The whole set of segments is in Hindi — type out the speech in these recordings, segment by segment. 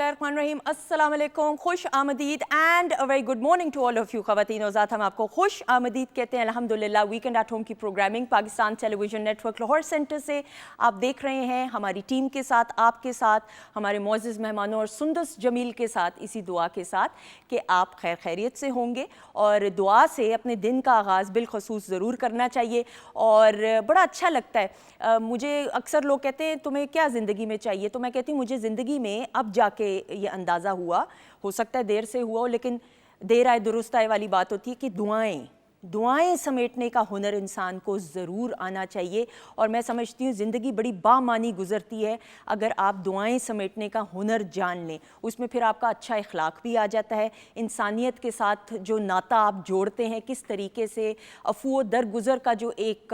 बिस्मिल्लाहिर्रहमानिर्रहीम, अस्सलाम वालेकुम, खुश आमदीद and a very good morning to all of you ख़वातीन और ज़ात। हम आपको खुश आमदीद कहते हैं अल्हम्दुलिल्लाह। वीकेंड एट होम की programming Pakistan television network Lahore centre से आप देख रहे हैं, हमारी टीम के साथ, आपके साथ, हमारे मोअज़्ज़िज़ मेहमानों और सुंदस जमील के साथ, इसी दुआ के साथ कि आप खैर खैरियत से होंगे। और दुआ से अपने दिन का आगाज़ बिलखसूस ज़रूर करना चाहिए और बड़ा अच्छा लगता है। मुझे अक्सर लोग कहते हैं तुम्हें क्या ज़िंदगी में चाहिए, तो मैं कहती हूँ मुझे ज़िंदगी में अब जाके ये अंदाज़ा हुआ, हो सकता है देर से हुआ हो, लेकिन देर आए दुरुस्त आए वाली बात होती है कि दुआएं समेटने का हुनर इंसान को ज़रूर आना चाहिए। और मैं समझती हूँ ज़िंदगी बड़ी बामानी गुज़रती है अगर आप दुआएं समेटने का हुनर जान लें। उसमें फिर आपका अच्छा इखलाक भी आ जाता है, इंसानियत के साथ जो नाता आप जोड़ते हैं, किस तरीके से अफू दरगुज़र का जो एक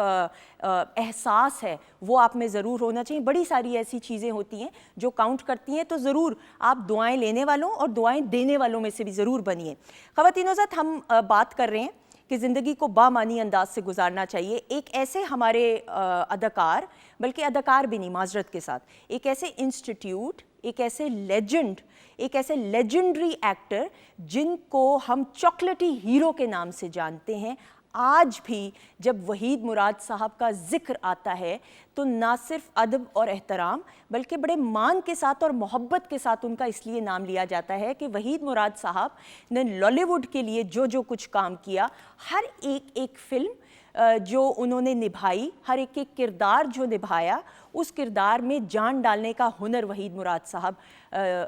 एहसास है वो आप में ज़रूर होना चाहिए। बड़ी सारी ऐसी चीज़ें होती हैं जो काउंट करती हैं, तो ज़रूर आप दुआएँ लेने वालों और दुआएँ देने वालों में से भी ज़रूर बनिए। ख़वातीन ज़ात, हम बात कर रहे हैं कि ज़िंदगी को बामानी अंदाज से गुजारना चाहिए। एक ऐसे हमारे अदाकार, बल्कि अदाकार भी नहीं, माजरत के साथ, एक ऐसे इंस्टीट्यूट, एक ऐसे लेजेंड, एक ऐसे लेजेंडरी एक्टर जिनको हम चॉकलेटी हीरो के नाम से जानते हैं, आज भी जब वहीद मुराद साहब का जिक्र आता है तो ना सिर्फ अदब और एहतराम बल्कि बड़े मान के साथ और मोहब्बत के साथ उनका इसलिए नाम लिया जाता है कि वहीद मुराद साहब ने लॉलीवुड के लिए जो जो कुछ काम किया, हर एक फिल्म जो उन्होंने निभाई, हर एक किरदार जो निभाया, उस किरदार में जान डालने का हुनर वहीद मुराद साहब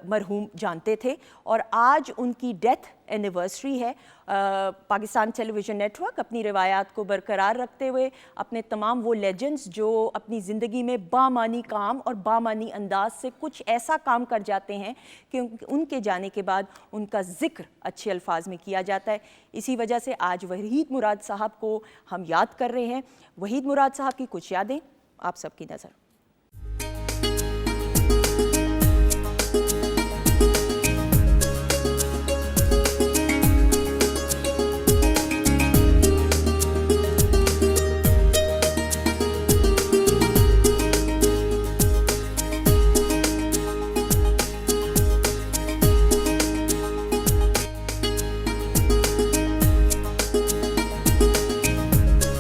मरहूम जानते थे। और आज उनकी डेथ एनिवर्सरी है। पाकिस्तान टेलीविज़न नेटवर्क अपनी रिवायात को बरकरार रखते हुए अपने तमाम वो लेजेंड्स जो अपनी ज़िंदगी में बामानी काम और बामानी अंदाज से कुछ ऐसा काम कर जाते हैं कि उनके जाने के बाद उनका ज़िक्र अच्छे अल्फाज में किया जाता है। इसी वजह से आज वहीद मुराद साहब को हम याद कर रहे हैं। वहीद मुराद साहब की कुछ यादें आप सबकी नज़र।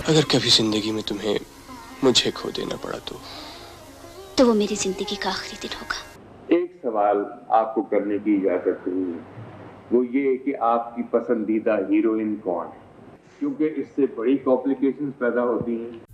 अगर कभी जिंदगी में तुम्हें मुझे खो देना पड़ा तो वो मेरी जिंदगी का आखिरी दिन होगा। एक सवाल आपको करने की इजाजत नहीं है, वो ये कि आपकी पसंदीदा हीरोइन कौन है, क्योंकि इससे बड़ी कॉम्प्लिकेशंस पैदा होती हैं।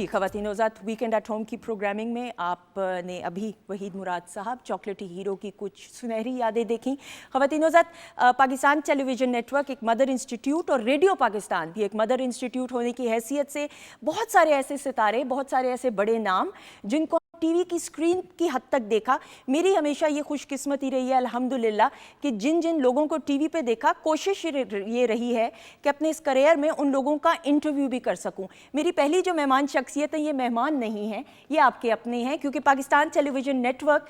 ख़वातीन ज़ात, वीकेंड एट होम की प्रोग्रामिंग में आपने अभी वहीद मुराद साहब चॉकलेटी हीरो की कुछ सुनहरी यादें देखी। ख़वातीन ज़ात, पाकिस्तान टेलीविज़न नेटवर्क एक मदर इंस्टीट्यूट और रेडियो पाकिस्तान भी एक मदर इंस्टीट्यूट होने की हैसियत से बहुत सारे ऐसे सितारे, बहुत सारे ऐसे बड़े नाम जिनको टीवी की स्क्रीन की हद तक देखा। मेरी हमेशा ये खुशकिस्मती रही है अल्हम्दुलिल्लाह कि जिन जिन लोगों को टीवी पे देखा, कोशिश ये रही है कि अपने इस करियर में उन लोगों का इंटरव्यू भी कर सकूं। मेरी पहली जो मेहमान शख्सियत है, ये मेहमान नहीं है, ये आपके अपने हैं, क्योंकि पाकिस्तान टेलीविज़न नेटवर्क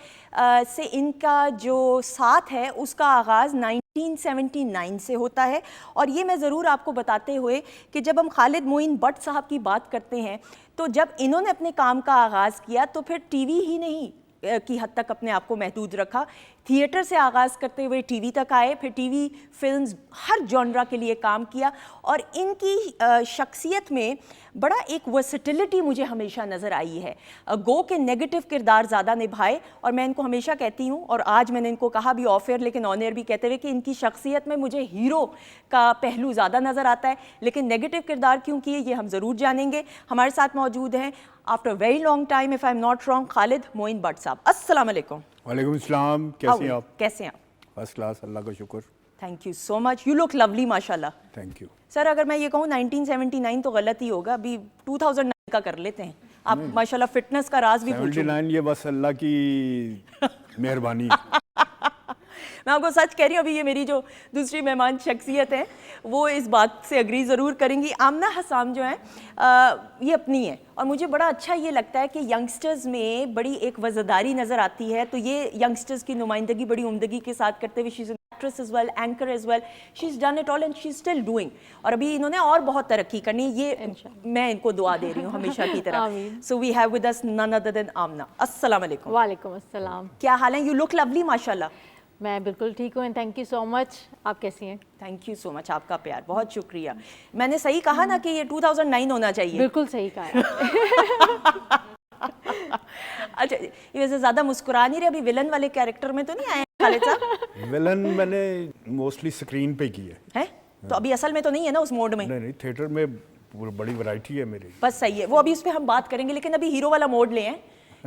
से इनका जो साथ है उसका आगाज़ 1979 से होता है। और ये मैं ज़रूर आपको बताते हुए कि जब हम खालिद मोइन भट्ट साहब की बात करते हैं, तो जब इन्होंने अपने काम का आगाज़ किया तो फिर टीवी ही नहीं की हद तक अपने आप को महदूद रखा। थिएटर से आगाज़ करते हुए टीवी तक आए, फिर टीवी फिल्म्स, हर जॉनरा के लिए काम किया। और इनकी शख्सियत में बड़ा एक वर्सेटिलिटी मुझे हमेशा नज़र आई है। गो के नेगेटिव किरदार ज़्यादा निभाए, और मैं इनको हमेशा कहती हूँ, और आज मैंने इनको कहा भी ऑफ एयर लेकिन ऑन एयर भी कहते हुए, कि इनकी शख्सियत में मुझे हीरो का पहलू ज़्यादा नज़र आता है, लेकिन नेगेटिव किरदार क्यों किए ये हम ज़रूर जानेंगे। हमारे साथ मौजूद हैं after very long time, if I am not wrong, Khalid Moin Bhatt साहब। अस्सलाम वालेकुम। वालेकुम अस्सलाम, कैसे हैं आप? कैसे हैं आप? फर्स्ट क्लास, अल्लाह का शुक्र। Thank you so much, you look lovely माशाल्लाह। Thank you. सर अगर मैं ये कहूँ 1979 तो गलत ही होगा, अभी 2009 का कर लेते हैं। आप माशाल्लाह फिटनेस का राज भी पूछूं। 79 ये बस अल्लाह की मेहरबानी है। मैं आपको सच कह रही हूँ, अभी ये मेरी जो दूसरी मेहमान शख्सियत है वो इस बात से अग्री ज़रूर करेंगी। आमना हसाम जो है ये अपनी है, और मुझे बड़ा अच्छा ये लगता है कि यंगस्टर्स में बड़ी एक वज़ादारी नज़र आती है, तो ये यंगस्टर्स की नुमाइंदगी बड़ी उम्दगी के साथ करते हुए, she is an actress as well, anchor as well, she is done it all and she is still doing. और अभी इन्होंने और बहुत तरक्की करनी, ये मैं इनको दुआ दे रही हूँ हमेशा की तरह। So we have with us none other than Amna. अस्सलाम वालेकुम। वालेकुम अस्सलाम। क्या हाल है? यू लुक लवली माशाल्लाह। मैं बिल्कुल ठीक हूँ, थैंक यू सो मच। आप कैसी हैं? थैंक यू सो मच, आपका प्यार, बहुत शुक्रिया। मैंने सही कहा ना कि ये 2009 होना चाहिए? बिल्कुल सही कहा। अच्छा, ये वैसे ज़्यादा मुस्कुरा नहीं रहे, अभी विलन वाले कैरेक्टर में तो नहीं आए खालिद साहब? विलन मैंने मोस्टली स्क्रीन पे की है। तो अभी असल में तो नहीं है ना उस मोड में? नहीं, थिएटर में बड़ी वैरायटी है मेरी। बस सही है, वो अभी उस पर हम बात करेंगे, लेकिन अभी हीरो वाला मोड ले हैं,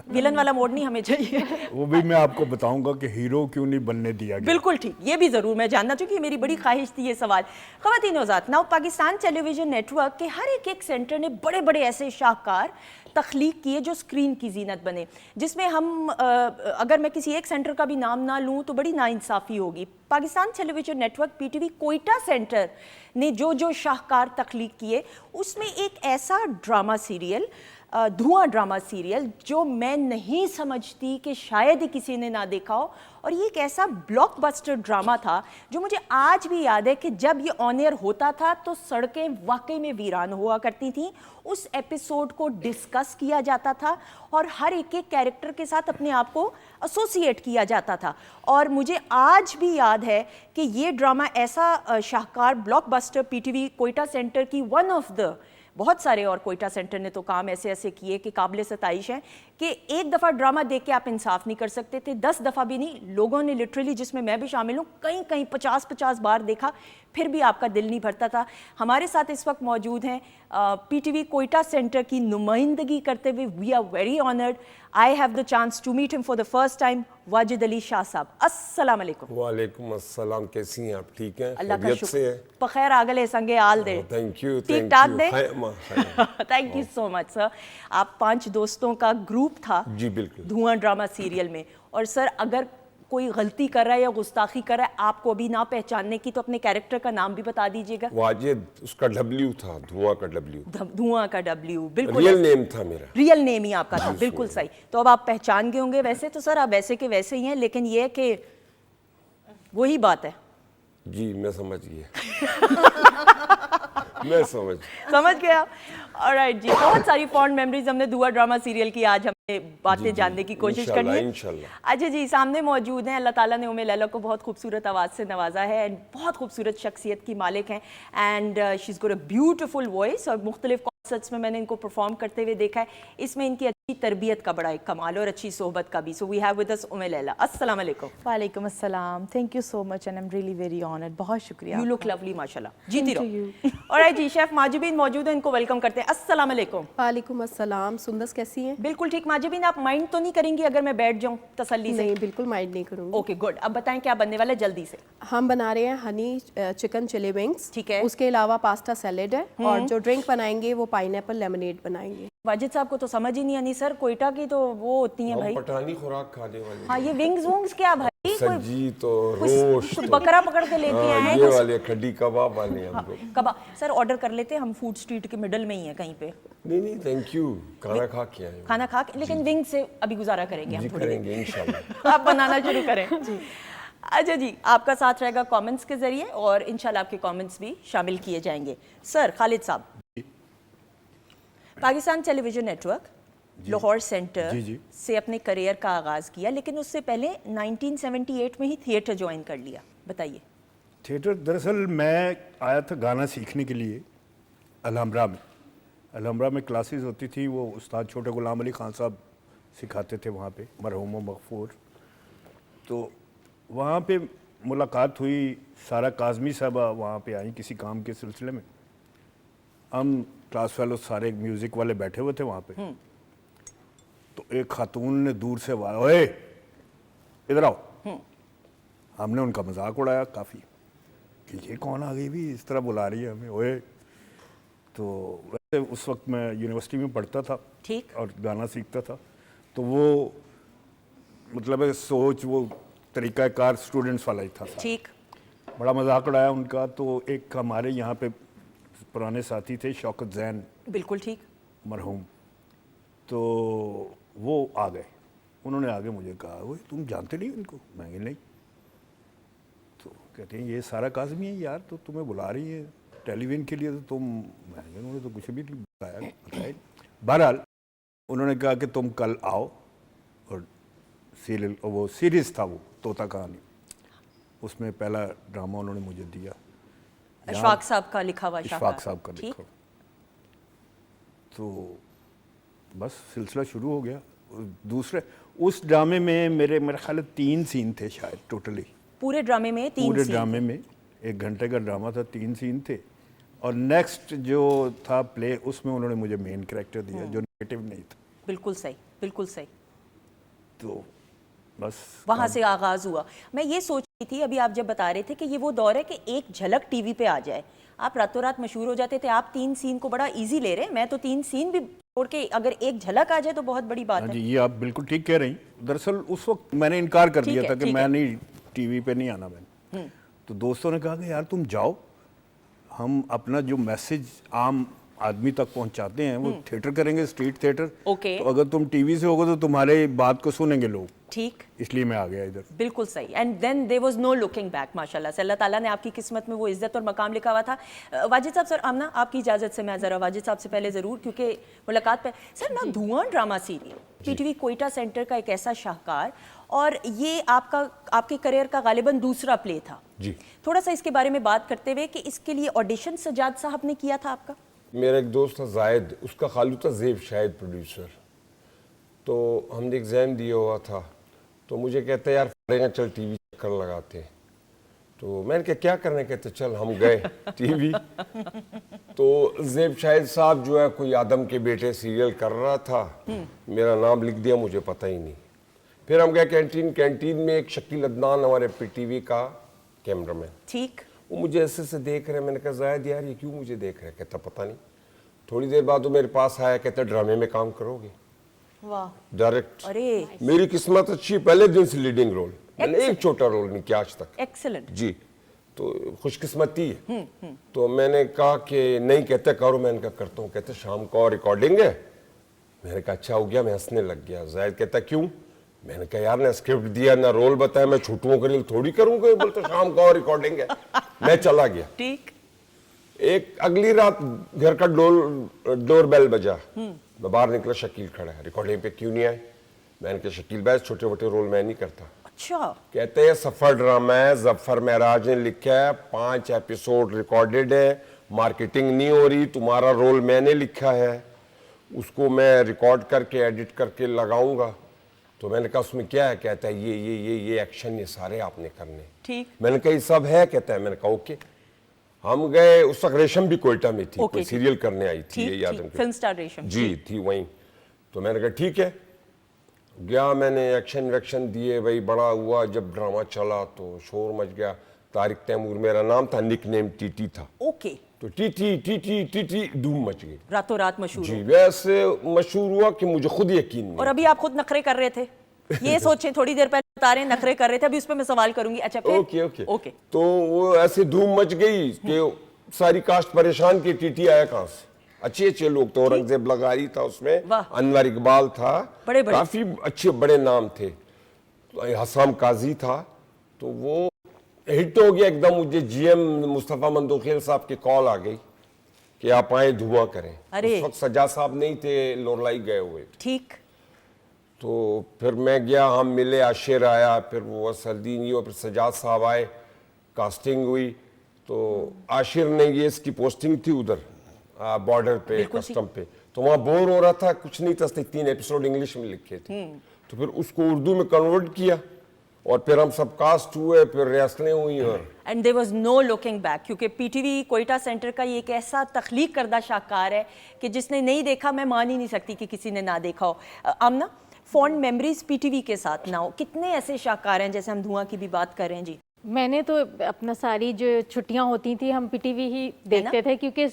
विलन वाला मोड नहीं हमें चाहिए। वो भी मैं आपको बताऊंगा कि हीरो क्यों नहीं बनने दिया गया। बिल्कुल ठीक, ये भी ज़रूर मैं जानना चाहूँगी, मेरी बड़ी ख्वाहिश थी ये सवाल। ख़वातीन हज़रात, नाउ पाकिस्तान टेलीविज़न नेटवर्क के हर एक सेंटर ने बड़े बड़े ऐसे शाहकार तख्लीक किए जो स्क्रीन की जीनत बने, जिसमें हम अगर मैं किसी एक सेंटर का भी नाम ना लूँ तो बड़ी नाइंसाफ़ी होगी। Pakistan television network PTV Quetta centre ने जो शाहकार तख्लीक किए, उसमें एक ऐसा ड्रामा सीरियल, धुआं ड्रामा सीरियल, जो मैं नहीं समझती कि शायद ही किसी ने ना देखा हो, और ये एक ऐसा ब्लॉकबस्टर ड्रामा था जो मुझे आज भी याद है कि जब ये ऑन एयर होता था तो सड़कें वाकई में वीरान हुआ करती थीं। उस एपिसोड को डिस्कस किया जाता था और हर एक कैरेक्टर के साथ अपने आप को एसोसिएट किया जाता था, और मुझे आज भी याद है कि ये ड्रामा ऐसा शाहकार ब्लॉकबस्टर PTV कोयटा सेंटर की वन ऑफ द, बहुत सारे और कोयटा सेंटर ने तो काम ऐसे ऐसे किए कि काबिल सताइश है कि एक दफ़ा ड्रामा देख के आप इंसाफ नहीं कर सकते थे, 10 दफ़ा भी नहीं। लोगों ने लिटरली, जिसमें मैं भी शामिल हूँ, कहीं 50 बार देखा, फिर भी आपका दिल नहीं भरता था। हमारे साथ इस वक्त मौजूद हैं PTV कोयटा सेंटर की नुमाइंदगी करते हुए, we are very honoured, I have the chance to meet him for the first time, Wajid Ali Shah साहब। अस्सलाम वालेकुम। वालेकुम अस्सलाम, कैसी हैं आप? ठीक हैं? अल्लाह का खैरियत से शुक्र, है? बखैर आगले संगे आल दे। थैंक यू, ठीक ठाक दे। Thank thank you so much sir. आप 5 दोस्तों का ग्रुप था जी बिल्कुल धुआं ड्रामा सीरियल में, और सर अगर कोई गलती कर रहा है या गुस्ताखी कर रहा है आपको अभी ना पहचानने की, तो अपने कैरेक्टर का नाम भी बता दीजिएगा। वाजिद, उसका W था, धुआं का W, धुआं का W, बिल्कुल रियल नेम था मेरा। रियल नेम ही आपका था, बिल्कुल सही। तो अब आप पहचान गए होंगे। वैसे तो सर आप वैसे के वैसे ही हैं, लेकिन ये कि वही बात है। जी मैं समझ गया। मैं समझ गया। ऑलराइट जी, बहुत सारी फॉन्ड मेमोरीज हमने धुआं ड्रामा सीरियल की, आज हमने बातें जानने की कोशिश करनी है। इंशाल्लाह। अच्छा जी, सामने मौजूद हैं, अल्लाह ताला ने उम्मे लैला को बहुत खूबसूरत आवाज़ से नवाजा है, एंड बहुत खूबसूरत शख्सियत की मालिक हैं, and she is got a beautiful voice, और मुख्तलिफ कॉन्सर्ट्स में मैंने इनको परफॉर्म करते हुए देखा है। इसमें इनकी अच्छी तरबियत का बड़ा एक कमाल और अच्छी सोहबत का भी। So we have with us Umme Laila. अस्सलाम वालेकुम। वालेकुम अस्सलाम, thank you so much and I am really very honoured, बहुत शुक्रिया। यू लुक लवली माशाल्लाह, जीती रहो। ऑलराइट जी, शेफ माजिबीन मौजूद है, इनको वेलकम करते हैं। अस्सलाम वालेकुम। वालेकुम अस्सलाम। सुंदस कैसी हैं? बिल्कुल ठीक। माजिबीन, आप माइंड तो नहीं करेंगी अगर मैं बैठ जाऊं तसल्ली से? नहीं, बिल्कुल माइंड नहीं करूँगी। Okay good. अब बताएं क्या बनने वाला है जल्दी से? हम बना रहे हैं हनी चिकन चिली विंग्स, ठीक है। उसके अलावा पास्ता सैलेड है, और जो ड्रिंक बनाएंगे वो पाइनएप्पल लेमनेड बनाएंगे। वाजिद साहब को तो समझ ही नहीं आनी सर, कोयटा की तो वो होती हैं भाई पठानी खुराक खाने वाले। हाँ, ये विंग्स वुंग्स क्या भाई? सब्जी तो रोस्ट, बकरा पकड़ के लेके आए हैं ये वाले खड्डी कबाब वाले हम लोग। कबाब सर ऑर्डर कर लेते हैं हम, फूड स्ट्रीट के मिडल में ही है कहीं पे। नहीं थैंक यू, खाना खा के आए। खाना खा के, लेकिन विंग से अभी गुजारा करेंगे हम, थोड़ी करेंगे इंशाल्लाह। आप बनाना शुरू करें। अच्छा जी, आपका साथ रहेगा कमेंट्स के जरिए, और इंशाल्लाह आपके कमेंट्स भी शामिल किए जाएंगे। सर खालिद साहब, Pakistan television network Lahore centre से अपने करियर का आगाज़ किया, लेकिन उससे पहले 1978 में ही थिएटर ज्वाइन कर लिया, बताइए। थिएटर दरअसल मैं आया था गाना सीखने के लिए अलहमरा में। अलहमरा में क्लासेस होती थी, वो उस्ताद छोटे गुलाम अली खान साहब सिखाते थे वहाँ पे, मरहूम मगफूर। तो वहाँ पे मुलाकात हुई, सारा काज़मी साहबा वहाँ पे आई किसी काम के सिलसिले में। हम क्लास फेलो सारे म्यूज़िक वाले बैठे हुए थे वहाँ पे। तो एक खातून ने दूर से आवाज़, ओए इधर आओ। हमने उनका मजाक उड़ाया काफ़ी। कि ये कौन आ गई भी, इस तरह बुला रही है हमें, ओए। तो वैसे उस वक्त मैं यूनिवर्सिटी में पढ़ता था ठीक। और गाना सीखता था, तो वो मतलब है सोच, वो तरीक़ाकार स्टूडेंट्स वाला ही था। ठीक। बड़ा मजाक उड़ाया उनका। तो एक हमारे यहाँ पे पुराने साथी थे शौकत जैन बिल्कुल ठीक। मरहूम, तो वो आ गए, उन्होंने आगे मुझे कहा, वो तुम जानते नहीं इनको? मैं नहीं। तो कहते हैं ये सारा काज़मी है यार, तो तुम्हें बुला रही है टेलीविजन के लिए, तो तुम, मैंने उन्होंने तो कुछ भी नहीं बताया। बहरहाल उन्होंने कहा कि तुम कल आओ, और सीरियल, वो सीरीज़ था वो तोता कहानी, उसमें पहला ड्रामा उन्होंने मुझे दिया। इशफाक साहब का लिखा हुआ। इशफाक साहब का ठीक। लिखा। तो बस सिलसिला शुरू हो गया। दूसरे उस ड्रामे में मेरे ख्याल 3 सीन थे शायद टोटली। पूरे ड्रामे में 3 पूरे सीन। ड्रामे में 1 घंटे का ड्रामा था, 3 सीन थे। और नेक्स्ट जो था प्ले, उसमें उन्होंने मुझे मेन कैरेक्टर दिया जो नेगेटिव नहीं था। बिल्कुल सही, बिल्कुल सही। तो बस वहाँ से आगाज़ हुआ। मैं ये सोच रही थी अभी आप जब बता रहे थे कि ये वो दौर है कि एक झलक टीवी पे आ जाए, आप रातों रात मशहूर हो जाते थे। आप 3 सीन को बड़ा इजी ले रहे हैं, मैं तो 3 सीन भी छोड़ के अगर एक झलक आ जाए तो बहुत बड़ी बात हाँ है। जी, ये आप बिल्कुल ठीक कह रही। दरअसल उस वक्त मैंने इनकार कर ठीक दिया है, था कि ठीक मैं है। नहीं, टीवी पे नहीं आना मैंने। तो दोस्तों ने कहा कि यार तुम जाओ, हम अपना जो मैसेज आम आदमी तक पहुंचाते हैं वो थिएटर करेंगे, स्ट्रीट थिएटर। ओके। तो अगर तुम टीवी से होगे तो तुम्हारे बात को सुनेंगे लोग। ठीक। इसलिए मैं आ गया इधर। बिल्कुल सही। And then there was no looking back. माशाल्लाह से अल्लाह ताला ने आपकी किस्मत में वो इज्जत और मकाम लिखा हुआ था। वाजिद साहब, सर आमना आपकी इजाज़त से मैं ज़रा वाजिद साहब से पहले ज़रूर, क्योंकि मुलाकात पे सर ना, धुआं drama serial PTV Quetta centre का एक ऐसा शाहकार, और ये आपके करियर का गालिबन दूसरा प्ले था जी। थोड़ा सा इसके बारे में बात करते हुए कि इसके लिए ऑडिशन सजाद साहब ने किया था आपका? मेरा एक दोस्त था जायद, उसका खालू था ज़ेब शायद प्रोड्यूसर। तो हमने एग्ज़ाम दिया हुआ था, तो मुझे कहते यार फरेगा चल टीवी चक्कर लगाते। तो मैंने कहा क्या करने, कहते चल। हम गए टीवी। तो ज़ेब शाहिद साहब जो है कोई आदम के बेटे सीरियल कर रहा था, मेरा नाम लिख दिया, मुझे पता ही नहीं। फिर हम गए कैंटीन में एक शकील अदनान हमारे पीटीवी का कैमरामैन, ठीक। वो मुझे ऐसे से देख रहे हैं। मैंने कहा जायद यार ये क्यों मुझे देख रहे हैं? कहता पता नहीं। थोड़ी देर बाद वो मेरे पास आया, कहता ड्रामे में काम करोगे? वाह। डायरेक्ट। अरे मेरी किस्मत अच्छी, पहले दिन से लीडिंग रोल, मैंने एक छोटा रोल नहीं किया आज तक। एक्सीलेंट। जी, तो खुशकिस्मती है। तो मैंने कहा कि नहीं, कहते करो। मैंने कहा करता हूँ। कहते शाम को रिकॉर्डिंग है। मैंने कहा अच्छा हो गया। मैं हंसने लग गया। जायद कहता क्यों? मैंने कहा यार ना स्क्रिप्ट दिया ना रोल बताया, मैं छुट्टियों के लिए थोड़ी करूंगा। बोलते शाम को रिकॉर्डिंग है। मैं चला गया। ठीक। एक अगली रात घर का डोर बेल बजा। मैं बाहर निकला, शकील खड़ा है। रिकॉर्डिंग पे क्यों नहीं आए? मैंने कहा शकील भाई छोटे मोटे रोल मैं नहीं करता। अच्छा। कहते हैं सफर ड्रामा है, जफर महराज ने लिखा है, 5 एपिसोड रिकॉर्डेड है, मार्केटिंग नहीं हो रही, तुम्हारा रोल मैंने लिखा है, उसको मैं रिकॉर्ड करके एडिट करके लगाऊंगा। तो मैंने कहा उसमें क्या है? कहता है ये एक्शन ये सारे आपने करने। ठीक। मैंने कहा ये सब है? कहता है। मैंने कहा ओके। हम गए, उस वक्त रेशम भी कोयटा में थी, कोई सीरियल करने आई थी, ये याद है? फिल्म स्टार रेशम जी थी वहीं। तो मैंने कहा ठीक है। गया, मैंने एक्शन वैक्शन दिए, भाई बड़ा हुआ। जब ड्रामा चला तो शोर मच गया। तारिक तैमूर मेरा नाम था, निक नेम टीटी था। ओके। तो टीटी टीटी टीटी धूम मच गई, रातों रात मशहूर जी। हो। वैसे मशहूर हुआ कि मुझे खुद यकीन नहीं। और अभी आप खुद नखरे कर रहे थे, ये सोचें, थोड़ी देर पहले बता रहे हैं नखरे कर रहे थे, अभी उस पर मैं सवाल करूंगी। अच्छा फिर? Okay okay okay. तो वो ऐसे धूम मच गई कि सारी कास्ट परेशान की टीटी आया कहाँ से। अच्छे अच्छे लोग तो, औरंगजेब लगारी था उसमें, वाह। अनवर इकबाल था, बड़े बड़े। काफी अच्छे बड़े नाम थे। तो हसाम काजी था। तो वो हिट हो गया एकदम। मुझे जीएम मुस्तफ़ा मंदोखेल साहब की कॉल आ गई कि आप आए धुआं करें। अरे। उस वक्त सजा साहब नहीं थे, लोरलाई गए हुए थे। ठीक। तो फिर मैं गया, हम मिले, आशिर आया, फिर वो सर्दी नहीं हुआ, फिर सजाद साहब आए, कास्टिंग हुई। तो आशिर ने ये इसकी पोस्टिंग थी उधर बॉर्डर पे, कस्टम पे। तो वहाँ बोर हो रहा था, कुछ नहीं था, 3 एपिसोड इंग्लिश में लिखे थे। तो फिर उसको उर्दू में कन्वर्ट किया और फिर हम सब कास्ट हुए, फिर रिहर्सलें हुई। और and there was no looking back, क्योंकि पीटीवी कोयटा सेंटर का ये एक ऐसा तख्लीक करदा शाहकार है कि जिसने नहीं देखा, मैं मान ही नहीं सकती कि किसी ने ना देखा हो। आमना, फॉन्ड मेमोरीज पीटीवी के साथ ना हो? कितने ऐसे शाहकार हैं, जैसे हम धुआं की भी बात कर रहे हैं जी, मैंने तो अपना सारी जो छुट्टियां होती थी हम पीटीवी ही देखते थे, क्योंकि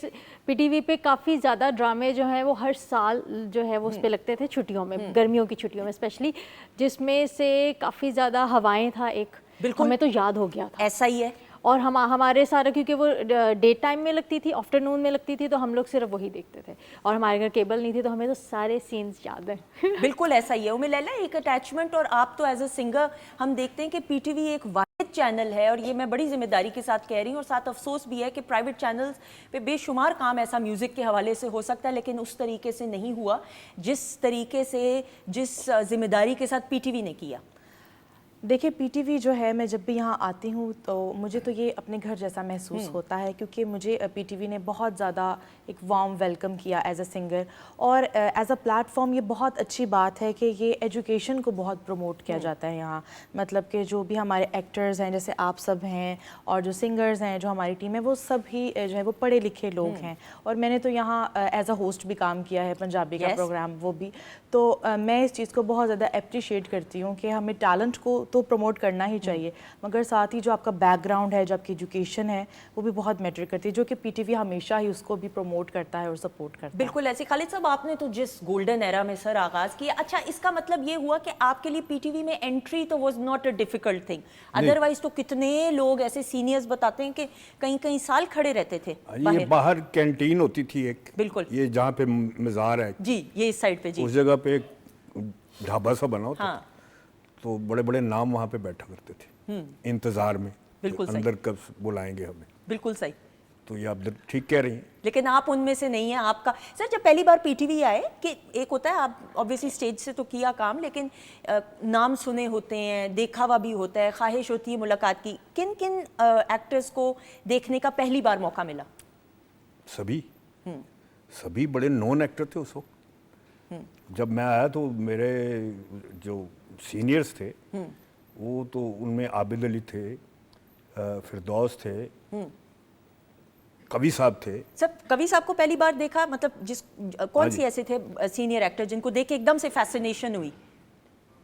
पीटीवी पे काफ़ी ज़्यादा ड्रामे जो हैं वो हर साल जो है वो उस पे लगते थे छुट्टियों में, गर्मियों की छुट्टियों में स्पेशली, जिसमें से काफ़ी ज़्यादा हवाएं था एक, बिल्कुल हमें तो याद हो गया था। ऐसा ही है। और हमारे सारे, क्योंकि वो डे टाइम में लगती थी, आफ्टरनून में लगती थी, तो हम लोग सिर्फ वही देखते थे, और हमारे घर केबल नहीं थी, तो हमें तो सारे सीन्स याद हैं। बिल्कुल ऐसा ही है उम्मीद लैला, एक अटैचमेंट। और आप तो एज अ सिंगर हम देखते हैं कि पीटीवी एक वाहिद चैनल है, और ये मैं बड़ी जिम्मेदारी के साथ कह रही हूँ, और साथ अफसोस भी है कि प्राइवेट चैनल्स पे बेशुमार काम ऐसा म्यूज़िक के हवाले से हो सकता है, लेकिन उस तरीके से नहीं हुआ जिस तरीके से, जिस जिम्मेदारी के साथ पीटीवी ने किया। देखिए पीटीवी जो है, मैं जब भी यहाँ आती हूँ तो मुझे तो ये अपने घर जैसा महसूस होता है, क्योंकि मुझे पीटीवी ने बहुत ज़्यादा एक वार्म वेलकम किया एज अ सिंगर, और एज अ प्लेटफॉर्म ये बहुत अच्छी बात है कि ये एजुकेशन को बहुत प्रमोट किया जाता है यहाँ। मतलब कि जो भी हमारे एक्टर्स हैं, जैसे आप सब हैं, और जो सिंगर्स हैं, जो हमारी टीम है, वो सब ही जो है वो पढ़े लिखे लोग हैं। और मैंने तो यहाँ एज अ होस्ट भी काम किया है पंजाबी का प्रोग्राम, वो भी। तो मैं इस चीज़ को बहुत ज़्यादा अप्रिशिएट करती हूँ कि हमें टैलेंट को तो प्रमोट करना ही चाहिए, मगर साथ ही जो आपका बैकग्राउंड है, जो आपकी एजुकेशन है, वो भी बहुत मैटर करती है, जो कि पीटीवी हमेशा ही उसको भी प्रमोट करता है और सपोर्ट करता है। बिल्कुल ऐसे। खालिद साहब, आपने तो जिस गोल्डन एरा में सर आगाज किया, अच्छा इसका मतलब ये हुआ कि आपके लिए पीटीवी में एंट्री तो was not a difficult thing, otherwise तो कितने लोग ऐसे सीनियर्स बताते हैं कि कई कई साल खड़े रहते थे ये बाहर कैंटीन होती थी एक, बिल्कुल, ये जहाँ पे मज़ार है जी, ये इस साइड पे जी, उस जगह पे एक ढाबा सा बना होता हाँ। था, तो बड़े बड़े नाम वहाँ पे बैठा करते थे इंतज़ार में, बिल्कुल अंदर कब बुलाएंगे हमें। बिल्कुल सही। तो ये आप ठीक कह रही हैं, लेकिन आप उनमें से नहीं हैं। आपका सर, जब पहली बार पीटीवी आए, कि एक होता है आप ऑब्वियसली स्टेज से तो किया काम, लेकिन नाम सुने होते हैं, देखा हुआ भी होता है, ख्वाहिश होती है मुलाकात की, किन किन एक्टर्स को देखने का पहली बार मौका मिला? सभी बड़े नॉन एक्टर थे उस वक्त। जब मैं आया तो मेरे जो सीनियर्स थे वो तो उनमें आबिद अली थे, फिरदौस थे, कवि साहब थे। सब कवि साहब को पहली बार देखा, मतलब कौन सी ऐसे थे सीनियर एक्टर जिनको देख के एकदम से फैसिनेशन हुई?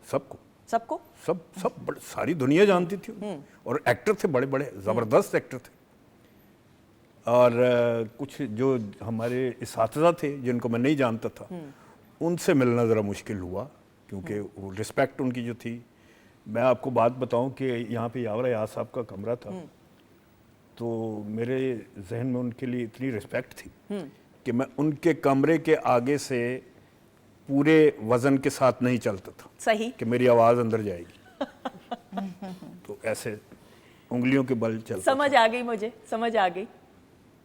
सबको सबको सब सारी दुनिया जानती थी, और एक्टर थे बड़े बड़े ज़बरदस्त एक्टर थे। और कुछ जो हमारे इसातिज़ा थे जिनको मैं नहीं जानता था, उनसे मिलना ज़रा मुश्किल हुआ, क्योंकि वो रिस्पेक्ट उनकी जो थी। मैं आपको बात बताऊं कि यहाँ पे यावर याद साहब का कमरा था, तो मेरे जहन में उनके लिए इतनी रिस्पेक्ट थी कि मैं उनके कमरे के आगे से पूरे वज़न के साथ नहीं चलता था, सही, कि मेरी आवाज़ अंदर जाएगी। तो ऐसे उंगलियों के बल चलता समझ आ गई, मुझे समझ आ गई।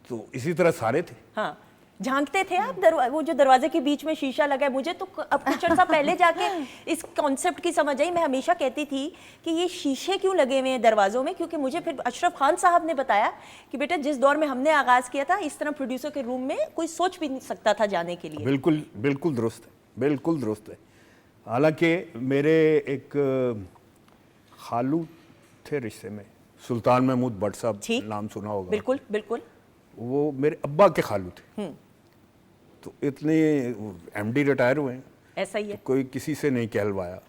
तो इसी तरह सारे थे। हाँ, झांकते थे आप वो जो दरवाजे के बीच में शीशा लगा है, मुझे तो अब कुछ अर्सा पहले जाके इस कॉन्सेप्ट की समझ आई। मैं हमेशा कहती थी कि ये शीशे क्यों लगे हुए हैं दरवाज़ों में, क्योंकि मुझे फिर अशरफ खान साहब ने बताया कि बेटा जिस दौर में हमने आगाज़ किया था, इस तरह प्रोड्यूसर के रूम में कोई सोच भी नहीं सकता था जाने के लिए। बिल्कुल बिल्कुल दुरुस्त है, बिल्कुल दुरुस्त है। हालांकि मेरे एक खालू थे रिश्ते में, सुल्तान महमूद भट्ट साहब, नाम सुना होगा। बिल्कुल बिल्कुल। वो मेरे अब्बा के खालू थे। तो इतने एमडी रिटायर हुए हैं, ऐसा ही है, तो कोई किसी से नहीं कहलवाया।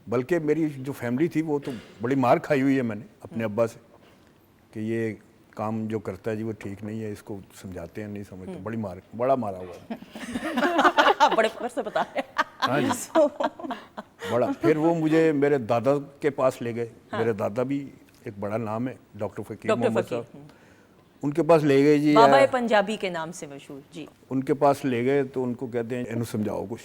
बल्कि मेरी जो फैमिली थी वो तो बड़ी मार खाई हुई है मैंने अपने अब्बा से कि ये काम जो करता है जी वो ठीक नहीं है, इसको समझाते हैं नहीं समझते। बड़ा मारा हुआ है। बड़े फख्र से बता रहे हैं। हाँ जी, बड़ा। फिर वो मुझे मेरे दादा के पास ले गए। मेरे दादा भी एक बड़ा नाम है, डॉक्टर फकीर मोहम्मद साहब, उनके पास ले गए जी, बाबा पंजाबी के नाम से मशहूर जी। उनके पास ले गए तो उनको कहते हैं इन्हें समझाओ कुछ।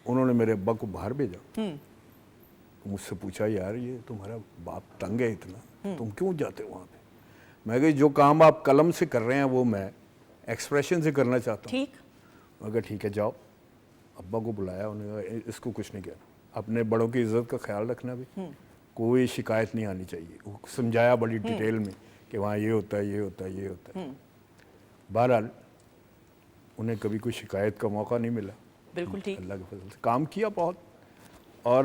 उन्होंने मेरे अब्बा को बाहर भेजा। तो मुझसे पूछा, यार ये तुम्हारा बाप तंग है इतना, तुम क्यों जाते हो वहाँ पे? मैं कहा जो काम आप कलम से कर रहे हैं वो मैं एक्सप्रेशन से करना चाहता हूँ। ठीक, मैं कहा ठीक है जाओ। अब्बा को बुलाया, उन्होंने कहा इसको कुछ नहीं कहना, अपने बड़ों की इज्जत का ख्याल रखना भी, कोई शिकायत नहीं आनी चाहिए। वो समझाया बड़ी डिटेल में कि वहाँ ये होता है, ये होता है, ये होता है। बहरहाल उन्हें कभी कोई शिकायत का मौका नहीं मिला। बिल्कुल ठीक। अल्लाह के फजल से काम किया बहुत, और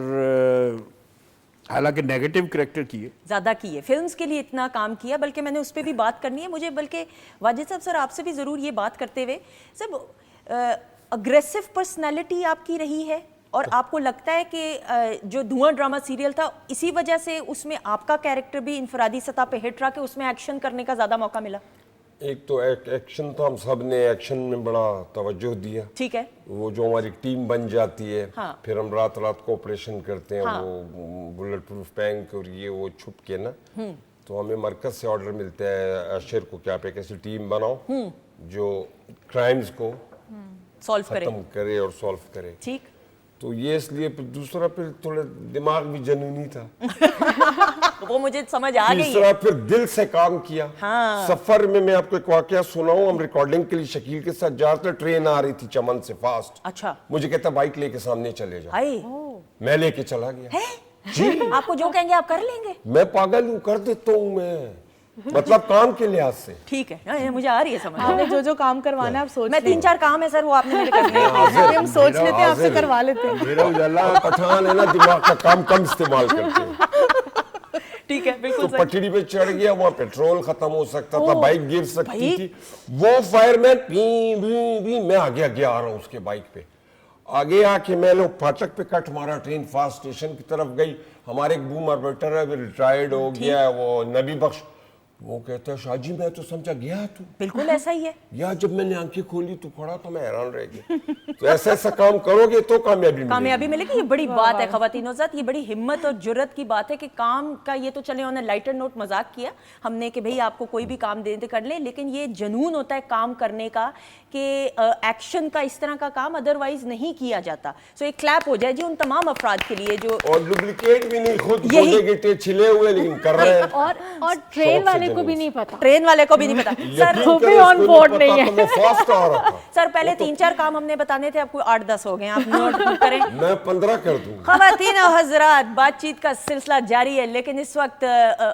हालांकि नेगेटिव करेक्टर किए, ज़्यादा किए, फिल्म्स के लिए इतना काम किया। बल्कि मैंने उस पर भी बात करनी है मुझे, बल्कि वाजिद साहब सर आपसे भी ज़रूर ये बात करते हुए, सब अग्रेसिव पर्सनैलिटी आपकी रही है और आपको लगता है कि जो धुआं ड्रामा सीरियल था इसी वजह से उसमें आपका कैरेक्टर भी इंफरादी सतह पे हिट रहा कि उसमें एक्शन करने का ज़्यादा मौका मिला? एक तो एक्शन तो हम सब ने एक्शन में बड़ा तवज्जो दिया। ठीक है। वो जो हमारी टीम बन जाती है, हाँ। फिर हम रात रात को ऑपरेशन करते हैं, हाँ। वो बुलेट प्रूफ बैंक और ये वो छुप के ना, तो हमें मरकज से ऑर्डर मिलता है अशर को कि आप एक ऐसी टीम बनाओ जो क्राइम्स को सॉल्व करे। खत्म करे और सॉल्व करे। ठीक। तो ये इसलिए फिर दूसरा फिर थोड़ा दिमाग भी जनूनी था। वो मुझे समझ आ गई तीसरा है। फिर दिल से काम किया। हाँ। सफर में मैं आपको एक वाकया सुनाऊं, हम रिकॉर्डिंग के लिए शकील के साथ जा रहे थे, ट्रेन आ रही थी चमन से फास्ट। अच्छा। मुझे कहता बाइक लेके सामने चले जा। हाय। मैं लेके चला गया। है? जी। आपको जो कहेंगे आप कर लेंगे? मैं पागल हूँ, कर देता हूँ मैं, मतलब काम के लिहाज से। ठीक है, मुझे आ रही है समझ। आपने जो जो काम करवाना है आप सोच मैं 3-4 काम है सर वो आपने मेरे करने हैं। लें। हम सोच लेते हैं, आपसे करवा लेते हैं। मेरा उजाला पठान है ना, दिमाग का काम कम इस्तेमाल करते हैं। ठीक है, बिल्कुल तो सही। पटड़ी पे चढ़ गया, वहाँ पेट्रोल खत्म हो सकता था, बाइक गिर सकती भाई। थी। वो फायरमैन पी मैं आगे आगे आ रहा हूँ उसके बाइक पे, आगे आके मैं लोग फाटक पे कट मारा, ट्रेन फास्ट स्टेशन की तरफ गई। हमारे एक बूम ऑपरेटर है, रिटायर्ड हो गया है, वो नबी बख्श, वो कहता है शाहजी मैं तो समझा गया तू। बिल्कुल ऐसा ही है यार जब मैंने आंखें खोली तो खड़ा तो मैं हैरान रह गया। तो ऐसा ऐसा काम करोगे तो कामयाबी मिलेगी। ये बड़ी बात है ख़वातीनो ज़ात, ये बड़ी हिम्मत और जुर्रत की बात है कि काम का, ये तो चले उन्होंने लाइटर नोट मजाक किया हमने कि भाई आपको कोई भी काम दे कर ले, लेकिन ये जुनून होता है काम करने का कि एक्शन का इस तरह का काम अदरवाइज नहीं किया जाता। सो एक क्लैप हो जाए जी उन तमाम अफराद के लिए जो, और डुप्लीकेट भी नहीं, खुद गोले गिट्टे छिले हुए लेकिन कर रहे हैं। और ट्रेन वाले को भी नहीं पता, ट्रेन वाले को भी नहीं पता। सर वो भी ऑन बोर्ड नहीं है। सर पहले 3-4 काम हमने बताने थे, आपको 8-10 हो गए, आप नोट करें। मैं 15 कर दूंगा। ख़वातीन और हज़रात, बातचीत का सिलसिला जारी है, लेकिन इस वक्त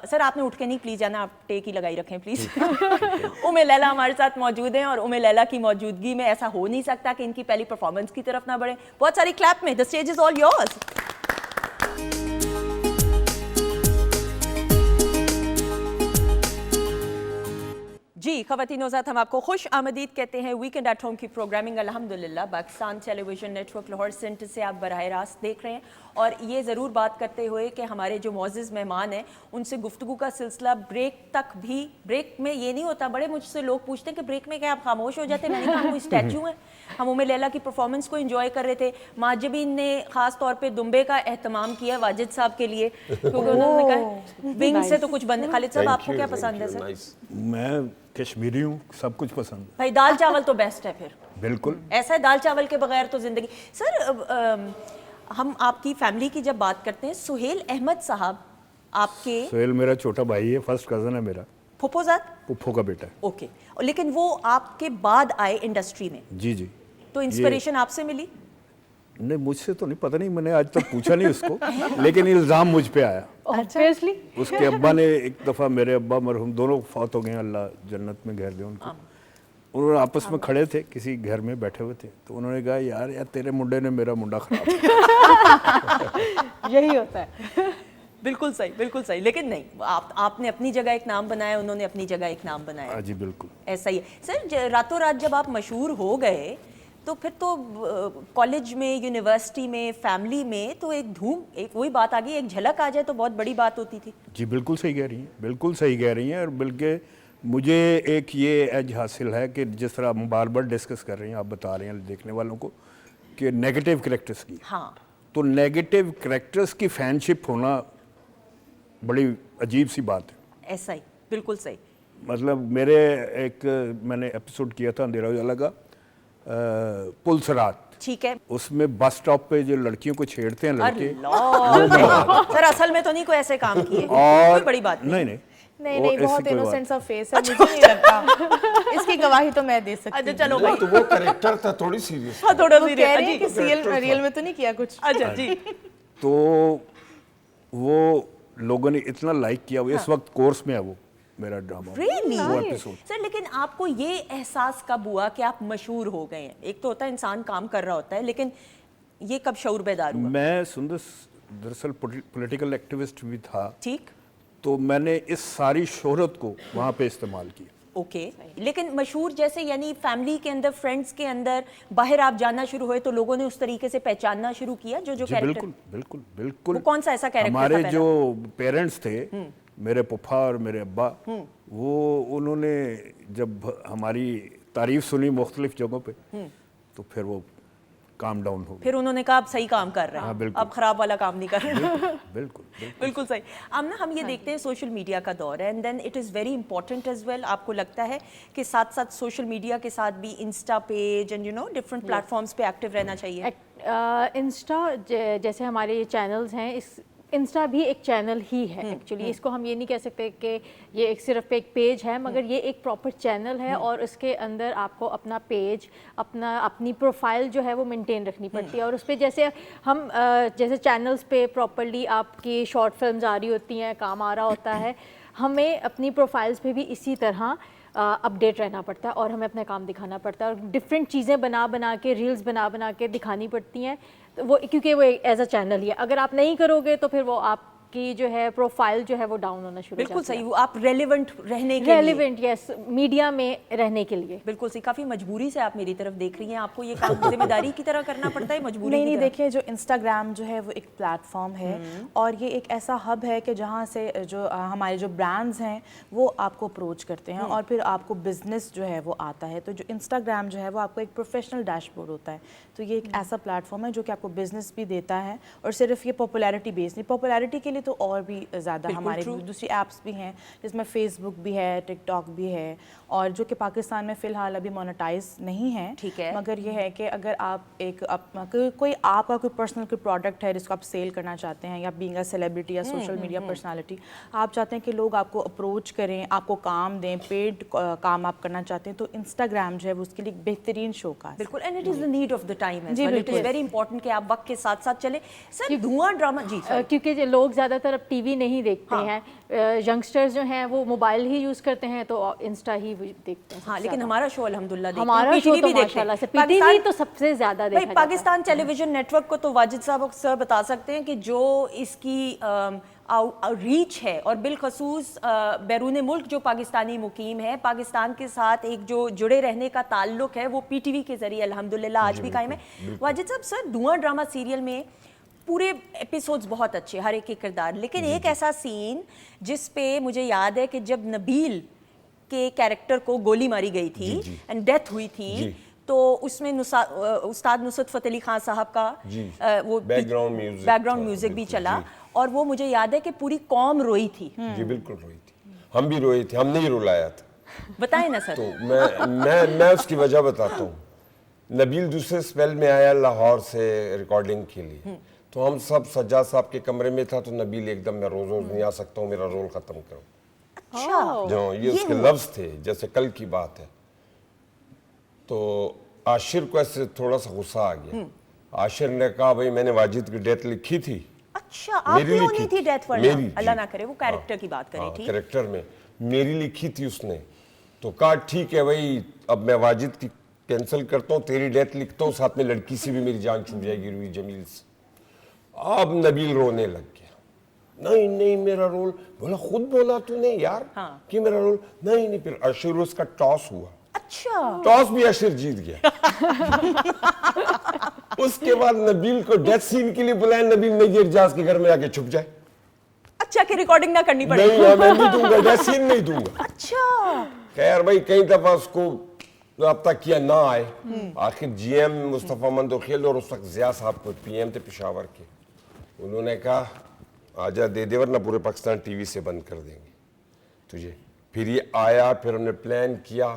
सर आपने उठ के नहीं प्लीज जाना, आप टेक ही लगाई रखें प्लीज। उम्मे लैला हमारे साथ मौजूद हैं और उम्मे लैला की मौजूदगी में ऐसा हो नहीं सकता कि इनकी पहली परफॉर्मेंस की तरफ ना बढ़े। बहुत सारी क्लैप में, the stage is all yours. जी ख़वातीनो ज़ात, हम आपको खुश आमदीद कहते हैं। वीकेंड एट होम की प्रोग्रामिंग अल्हम्दुलिल्लाह Pakistan television network Lahore centre से आप बराह रास्त देख रहे हैं। और ये ज़रूर बात करते हुए कि हमारे जो मोअज़्ज़ज़ मेहमान हैं उनसे गुफ्तगू का सिलसिला ब्रेक तक भी, ब्रेक में ये नहीं होता, बड़े मुझसे लोग पूछते हैं कि ब्रेक में क्या आप खामोश हो जाते हैं? मैंने कहा कोई स्टैचू है। हम उम्मे लैला की परफॉर्मेंस को एंजॉय कर रहे थे। माजिबीन ने ख़ास तौर पे दुम्बे का एहतमाम किया वाजिद साहब के लिए, क्योंकि उन्होंने कहा विंग से तो कुछ बंद। खालिद साहब आपको क्या पसंद है सर? मैं कश्मीरी हूँ, सब कुछ पसंद। भाई दाल चावल तो बेस्ट है फिर। बिल्कुल ऐसा है, दाल चावल के बगैर तो जिंदगी। सर हम आपकी फैमिली की जब बात करते हैं, सुहेल अहमद साहब आपके, सुहेल मेरा छोटा भाई है, फर्स्ट कजन है मेरा, फुफोजात, पुप्पो का बेटा है। ओके, लेकिन वो आपके बाद आए इंडस्ट्री में, जी जी। तो इंस्पिरेशन आपसे मिली? नहीं, मुझसे तो नहीं, पता नहीं, मैंने आज तक पूछा नहीं उसको, लेकिन इल्ज़ाम मुझ पे आया। ऑब्वियसली उसके अब्बा ने एक दफ़ा, मेरे अब्बा मरहूम दोनों फौत हो गए, अल्लाह जन्नत में घेर दे उनको। उन्होंने आपस में खड़े थे, किसी घर में बैठे हुए थे, तो उन्होंने कहा यार तेरे मुंडे ने मेरा मुंडा खराब यही होता है। बिल्कुल सही, बिल्कुल सही। लेकिन नहीं, आपने अपनी जगह एक नाम बनाया, उन्होंने अपनी जगह एक नाम बनाया। जी बिल्कुल ऐसा ही है सर। रातों रात जब आप मशहूर हो गए तो फिर तो कॉलेज में, यूनिवर्सिटी में, फैमिली में तो एक धूम, एक वही बात आ गई, एक झलक आ जाए तो बहुत बड़ी बात होती थी। जी बिल्कुल सही कह रही हैं, बिल्कुल सही कह रही हैं। और बल्कि मुझे एक ये एज हासिल है कि जिस तरह हम बार बार डिस्कस कर रही हैं, आप बता रहे हैं देखने वालों को कि नेगेटिव कैरेक्टर्स की, हाँ, तो नेगेटिव कैरेक्टर्स की फैनशिप होना बड़ी अजीब सी बात है। ऐसा ही, बिल्कुल सही। मतलब मेरे मैंने एपिसोड किया था अंधेरा उजाला का, पुलसरात, ठीक है, उसमें बस स्टॉप पे जो लड़कियों को छेड़ते हैं लड़के, सर असल में तो नहीं कोई ऐसे काम किए, और कोई बड़ी बात नहीं नहीं, बहुत इनोसेंट सा फेस है, मुझे नहीं लगता इसकी गवाही तो मैं दे सकती हूँ। अच्छा चलो भाई, तो वो कैरेक्टर था, थोड़ी सीरियस। हाँ थोड़ा वो कह रही है कि रियल में तो नहीं किया कुछ। अच्छा जी। तो वो लोगों ने इतना लाइक किया, वो इस वक्त कोर्स में है वो मेरा ड्रामा, वो एपिसोड। सर लेकिन आपको ये एहसास कब हुआ कि आप मशहूर हो गए हैं? एक तो होता है इंसान काम कर रहा होता है, लेकिन ये कब शऊर बेदार हुआ? मैं सुंदर दरअसल पॉलिटिकल एक्टिविस्ट भी था, ठीक, तो मैंने इस सारी शोहरत को वहाँ पे इस्तेमाल किया। ओके लेकिन मशहूर जैसे यानी फैमिली के अंदर, फ्रेंड्स के अंदर, बाहर आप जाना शुरू हुए तो लोगों ने उस तरीके से पहचानना शुरू किया जो जी कैरेक्टर? बिल्कुल बिल्कुल बिल्कुल। वो कौन सा ऐसा कैरेक्टर हमारे था जो पेरेंट्स थे, मेरे पप्पा और मेरे अब्बा, वो उन्होंने जब हमारी तारीफ सुनी मुख्तलिफ जगहों पे, तो फिर वो काम डाउन हो गया। फिर उन्होंने कहा आप सही काम कर रहे हैं, बिल्कुल। अब खराब वाला काम नहीं कर रहे हैं। बिल्कुल बिल्कुल बिल्कुल सही। अब ना हम ये देखते हैं सोशल मीडिया का दौर है and then it is very important as well. आपको लगता है कि साथ साथ सोशल मीडिया के साथ भी Insta page and different platforms पे एक्टिव रहना चाहिए? इंस्टा जैसे हमारे ये चैनल्स हैं, इस इंस्टा भी एक चैनल ही है एक्चुअली। इसको हम ये नहीं कह सकते कि ये एक सिर्फ एक पेज है, मगर ये एक प्रॉपर चैनल है और उसके अंदर आपको अपना पेज, अपनी प्रोफाइल जो है वो मेंटेन रखनी पड़ती है। और उस पर जैसे हम जैसे चैनल्स पे प्रॉपरली आपकी शॉर्ट फिल्म्स आ रही होती हैं, काम आ रहा होता है, हमें अपनी प्रोफाइल्स पे भी इसी तरह अपडेट रहना पड़ता है और हमें अपना काम दिखाना पड़ता है और डिफरेंट चीज़ें बना के, रील्स बना के दिखानी पड़ती हैं। तो वो क्योंकि वो एज अ चैनल ही है, अगर आप नहीं करोगे तो फिर वो आपकी जो है प्रोफाइल जो है वो डाउन होना शुरू हो बिल्कुल जाती है। सही। वो आप रेलेवेंट रहने के लिए, रेलिवेंट यस, मीडिया में रहने के लिए। बिल्कुल सही। काफ़ी मजबूरी से आप मेरी तरफ देख रही हैं, आपको ये काम जिम्मेदारी की तरह करना पड़ता है, मजबूरी नहीं की तरह? देखिए, जो इंस्टाग्राम जो है वो एक प्लेटफॉर्म है और ये एक ऐसा हब है कि जहाँ से जो हमारे जो ब्रांड्स हैं वो आपको अप्रोच करते हैं और फिर आपको बिजनेस जो है वो आता है। तो जो इंस्टाग्राम जो है वो आपको एक प्रोफेशनल डैशबोर्ड होता है। तो ये एक ऐसा प्लेटफॉर्म है जो कि आपको बिजनेस भी देता है और सिर्फ ये पॉपुलैरिटी बेस्ड नहीं, पॉपुलैरिटी के लिए तो और भी ज़्यादा हमारे दूसरी ऐप्स भी हैं, जिसमें फेसबुक भी है, टिकटॉक भी है, और जो कि पाकिस्तान में फ़िलहाल अभी मोनेटाइज नहीं है। ठीक है। मगर ये है कि अगर आप कोई आपका कोई पर्सनल कोई प्रोडक्ट है जिसको आप सेल करना चाहते हैं, या बीइंग अ सेलिब्रिटी या सोशल मीडिया पर्सनालिटी, आप चाहते हैं कि लोग आपको अप्रोच करें, आपको काम दें, पेड काम आप करना चाहते हैं, तो इंस्टाग्राम जो है वो उसके लिए एक बेहतरीन शौक है। बिल्कुल। And it is the need of the time as जी, वेल। इट इज़ बिल्कुल। वेरी इंपॉर्टेंट कि आप वक्त के साथ साथ चले। सर धुआं ड्रामा जी क्योंकि जो लोग ज़्यादातर अब टीवी नहीं देखते हैं, यंगस्टर्स जो हैं वो मोबाइल ही यूज़ करते हैं, तो इंस्टा ही देखते हैं। हाँ, लेकिन हमारा शो अल्हम्दुलिल्लाह देखते हैं, हमारा शो PTV तो भी देखते माशाल्लाह से हैं। पीटीवी तो सबसे ज़्यादा देखा भाई जाता है। पाकिस्तान टेलीविजन नेटवर्क को तो वाजिद साहब सर बता सकते हैं कि जो इसकी रीच है और बिलखसूस बैरून मुल्क जो पाकिस्तानी मुकीम है, पाकिस्तान के साथ एक जो जुड़े रहने का ताल्लुक है वो PTV के ज़रिए अल्हम्दुलिल्लाह आज भी कायम है। वाजिद साहब, सर धुआं ड्रामा सीरियल में पूरे एपिसोड्स बहुत अच्छे, हर एक किरदार, लेकिन एक ऐसा सीन जिस पे मुझे याद है कि जब नबील के कैरेक्टर को गोली मारी गई थी एंड डेथ हुई थी, तो उसमें उस्ताद नुसरत फ़तेह अली खान साहब का वो बैकग्राउंड म्यूजिक भी चला और वो मुझे याद है कि पूरी कौम रोई थी। जी बिल्कुल रोई थी, हम भी रोए थे, हमने ही रुलाया था। बताएं ना सर। तो मैं उसकी वजह बताता हूँ। नबील दूसरे स्पेल में आया लाहौर से रिकॉर्डिंग के लिए, तो हम सब सज्जाद साहब के कमरे में था, तो नबील एकदम मैं रोज रोज नहीं आ सकता हूँ, मेरा रोल खत्म करो। अच्छा, जो ये उसके लफ्ज थे, जैसे कल की बात है। तो आशिर को ऐसे थोड़ा सा गुस्सा आ गया। आशिर ने कहा भाई मैंने वाजिद की डेथ लिखी थी। अच्छा, आपकी होनी थी डेथ, वरना अल्लाह ना करे, वो कैरेक्टर की बात करी थी। कैरेक्टर में मेरी लिखी थी उसने, तो कहा ठीक है भाई, अब मैं वाजिद की कैंसिल करता हूँ, तेरी डेथ लिखता हूँ, साथ में लड़की से भी मेरी जान छूट जाएगी, रूही जमील से। अब नबील रोने लग गया, नहीं नहीं मेरा रोल, बोला खुद बोला तूने यार कि मेरा रोल नहीं। फिर अशीर उसका टॉस हुआ। अच्छा, टॉस भी अशीर जीत गया। उसके बाद नबील को डेथ सीन के लिए बुलाया, नबील नहीं एजाज के घर में आके छुप जाए। अच्छा, कि रिकॉर्डिंग ना करनी पड़े। नहीं, मैं नहीं दूंगा, डेथ सीन नहीं दूंगा। अच्छा, खैर भाई कई दफा उसको रब्ता किया, ना आए। आखिर GM मुस्तफ़ा मंदोखेल और उस वक्त ज़िया साहब को PM थे पेशावर के, उन्होंने कहा आजा दे दे वरना पूरे पाकिस्तान TV से बंद कर देंगे तुझे। फिर ये आया, फिर हमने प्लान किया,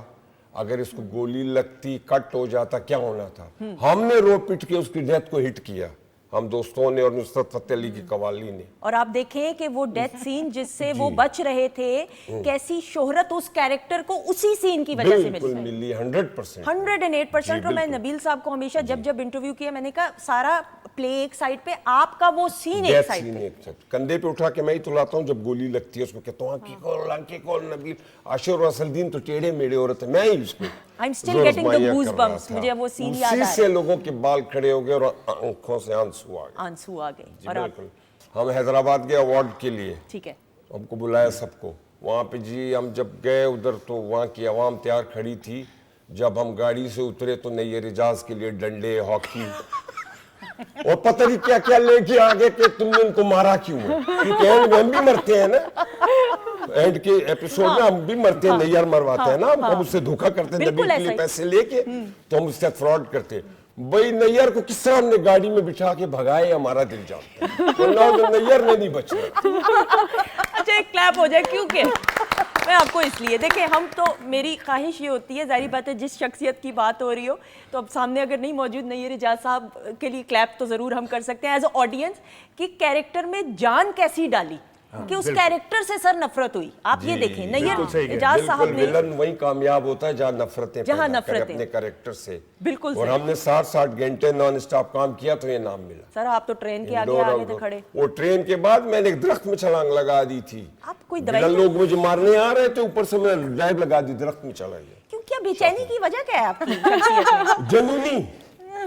अगर इसको गोली लगती, कट हो जाता, क्या होना था। हमने रो पिट के उसकी डेथ को हिट किया, हम दोस्तों ने और नुसरत फतेह अली की कवाली ने। और आप देखें कि वो डेथ सीन जिससे वो बच रहे थे, कैसी शोहरत उस कैरेक्टर को उसी सीन की वजह से मिली 100%। 108%। और मैं नबील साहब को हमेशा जब इंटरव्यू किया, मैंने कहा सारा प्ले एक साइड पे, आपका वो सीन एक साइड पे। कंधे पे उठा के मैं ही तुलाता हूँ, जब गोली लगती है उसको कहता हूँ आंखें खोल नबील। आशिर और असलदीन तो टेढ़े मेढ़े औरत है, मैं ही उसको I'm still getting the goosebumps, मुझे वो सीन याद आ रहा है। उसी से लोगों के बाल खड़े हो गए और आंखों से आंसू आ गए। और बिल्कुल। हम हैदराबाद गए अवार्ड के लिए, ठीक है, हमको बुलाया सबको, वहाँ पे जी हम जब गए उधर तो वहाँ की आवाम तैयार खड़ी थी। जब हम गाड़ी से उतरे तो नैयर इजाज के लिए डंडे, हॉकी और पता नहीं क्या क्या लेके आ गए कि तुमने उनको मारा क्यों है, क्योंकि एंड में हम भी मरते हैं ना, एंड के एपिसोड में हम भी मरते हैं, नैयर मरवाते हैं ना, हम उससे धोखा करते हैं दबीब के लिए पैसे लेके, तो हम उससे फ्रॉड करते हैं। भाई नैयर को किस तरह हमने गाड़ी में बिठा के भगाए हमारा दिल जानता है, तो नैयर ने नहीं बचना। अच्छा एक क्लैप हो जाए, क्योंकि मैं आपको इसलिए देखिए, हम तो मेरी ख्वाहिश ये होती है, जाहिर बात है जिस शख्सियत की बात हो रही हो तो अब सामने अगर नहीं मौजूद नैयर इजाज साहब के लिए क्लैप तो ज़रूर हम कर सकते हैं एज अ ऑडियंस कि कैरेक्टर में जान कैसी डाली कि उस कैरेक्टर से सर नफरत हुई। आप ये देखें नैयर इजाज साहब ने, विलन वही कामयाब होता है जहाँ नफरतें पैदा करे अपने कैरेक्टर से। बिल्कुल और हमने 60-60 घंटे नॉन स्टॉप काम किया तो ये नाम मिला। सर आप तो ट्रेन के आगे थे खड़े। वो ट्रेन के बाद मैंने एक दरख्त में छलांग लगा दी थी। आप कोई विलन लोग मुझे मारने आ रहे थे, ऊपर से मैंने ड्राइव लगा दी, दरख्त में चला गया। क्यों, क्या बेचैनी की वजह क्या है आपकी शख्सियत में? जनूनी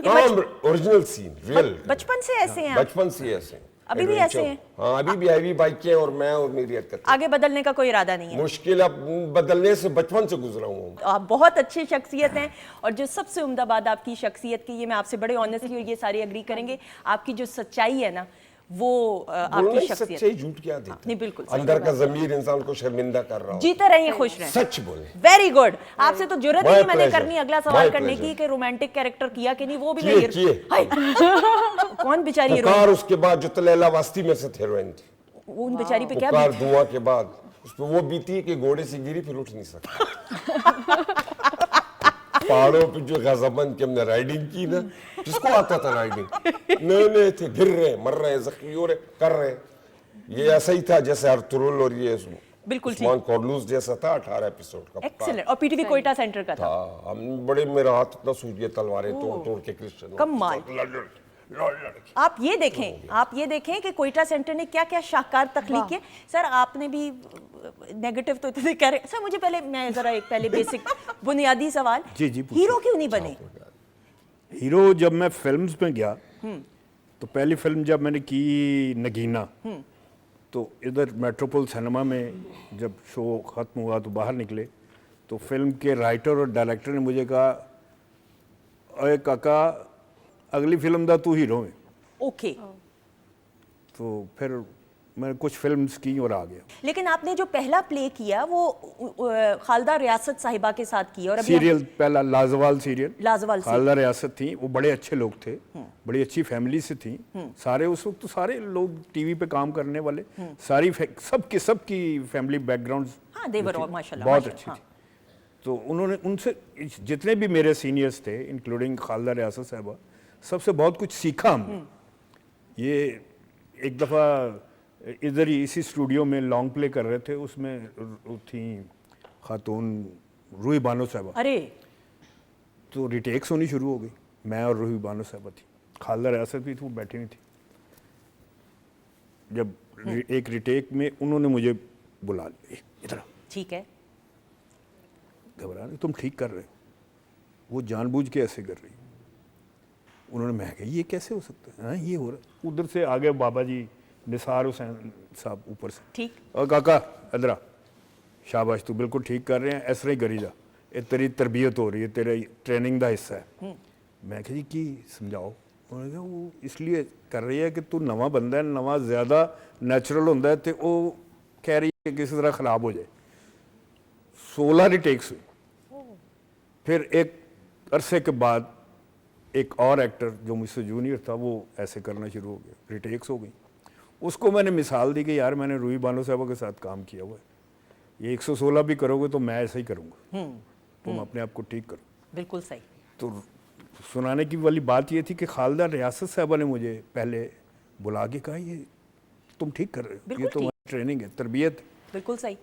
काम, ओरिजिनल सीन, रियल। बचपन से ऐसे हैं? बचपन से ऐसे हैं, अभी भी ऐसे हैं? हाँ अभी भी हैवी बाइक है और मैं और मेरी हरकत। आगे बदलने का कोई इरादा नहीं है? मुश्किल अब बदलने से बचपन से गुजरा हूँ। आप बहुत अच्छी शख्सियत हैं और जो सबसे उम्दा बात आपकी शख्सियत की, ये मैं आपसे बड़े ऑनेस्टली और ये सारे एग्री करेंगे, आपकी जो सच्चाई है ना वो आपकी शख्सियत। सच्चाई झूठ क्या देता? नहीं बिल्कुल अंदर का ज़मीर इंसान को शर्मिंदा कर रहा हो। जीते रहिए, खुश रहें, सच बोले। Very good. आपसे तो जरूरत ही नहीं मैंने pleasure. करनी अगला सवाल My करने की pleasure. कि रोमांटिक कैरेक्टर किया कि नहीं, वो भी किए, नहीं। किए। हाय। कौन बेचारी है पुकार उसके बाद जो तलैला वास्ती में से हीरोइन थी, वो उन बेचारी पे क्या पुकार बीती? धुआं के बाद उस पे वो बीती कि घोड़े से गिरी फिर उठ नहीं सकती। पहाड़ों पे जो गज़ाबंद की हमने राइडिंग की ना, जिसको आता था राइडिंग, नए नए थे, गिर रहे, मर रहे, जख्मी हो रहे, कर रहे। ये ऐसा ही था जैसे अर्तुगरुल और ये बिल्कुल उस्मान कोरलूस जैसा था। 18 एपिसोड का एक्सीलेंट। और पीटीवी कोयटा सेंटर का था। हम बड़े, मेरा हाथ इतना सूझ गया, तलवारें तोड़ तोड़ के क्रिश्चियन कमाल। आप ये देखें, आप ये देखें कि कोयटा सेंटर ने क्या क्या शाहकार तख्लीक किए। सर आपने भी नेगेटिव तो इतने कह रहे। सर मुझे पहले, मैं जरा एक पहले बेसिक बुनियादी सवाल, जी हीरो क्यों नहीं बने? हीरो जब मैं फिल्म्स में गया तो पहली फिल्म जब मैंने की नगीना, तो इधर मेट्रोपोल सिनेमा में जब शो ख़त्म हुआ तो बाहर निकले तो फिल्म के राइटर और डायरेक्टर ने मुझे कहा, अरे काका अगली फिल्म दा तू हीरो है। ओके। तो फिर मैंने कुछ फिल्म्स की और आ गया। लेकिन आपने जो पहला प्ले किया वो खालदा रियासत साहिबा के साथ किया। और अभी सीरियल पहला लाजवाल सीरियल, लाजवाल खालदा रियासत थी, वो बड़े अच्छे लोग थे, बड़ी अच्छी फैमिली से थी सारे। उस वक्त तो सारे लोग टीवी पे काम करने वाले, सारी सबकी फैमिली बैकग्राउंड माशाल्लाह बहुत अच्छी थी। तो उन्होंने उनसे जितने भी मेरे सीनियर्स थे इंक्लूडिंग खालदा रियासत साहिबा, सबसे बहुत कुछ सीखा हम। ये एक दफ़ा इधर ही इसी स्टूडियो में लॉन्ग प्ले कर रहे थे, उसमें थी खातून रूही बानो साहिबा। अरे तो रिटेक्स होनी शुरू हो गई, मैं और रूही बानो साहिबा थी, खालदा रियासत भी थी, वो बैठी हुई थी। जब एक रिटेक में उन्होंने मुझे बुला लिया, इधर ठीक है, घबरा नहीं, तुम ठीक कर रहे हो, वो जानबूझ के ऐसे कर रही। उन्होंने, मैं कहा ये कैसे हो सकता है, हाँ ये हो रहा। उधर से आगे बाबा जी निसार हुसैन साहब ऊपर से, ठीक, और काका अदरा शाबाश तू बिल्कुल ठीक कर रहे हैं, इस तरह ही करी जा, ये तेरी तरबियत हो रही है, तेरे ट्रेनिंग का हिस्सा है। मैं कहा जी की समझाओ। उन्होंने कहा वो इसलिए कर रही है कि तू नवा बंदा है, नवा ज़्यादा नैचुरल होंदा है, तो वो कह रही है कि किसी तरह ख़राब हो जाए। 16 रिटेक्स हुई। फिर एक अरसे के बाद एक और एक्टर जो मुझसे जूनियर था वो ऐसे करना शुरू हो गया, रिटेक्स हो गई। उसको मैंने मिसाल दी कि यार मैंने रूही बानो साहबा के साथ काम किया हुआ है, ये 116 भी करोगे तो मैं ऐसा ही करूँगा, तुम अपने आप को ठीक करो। बिल्कुल सही। तो सुनाने की वाली बात ये थी कि खालदा रियासत साहबा ने मुझे पहले बुला के कहा ये तुम ठीक कर रहे हो, ये तो ट्रेनिंग है, तरबियत है। बिल्कुल सही।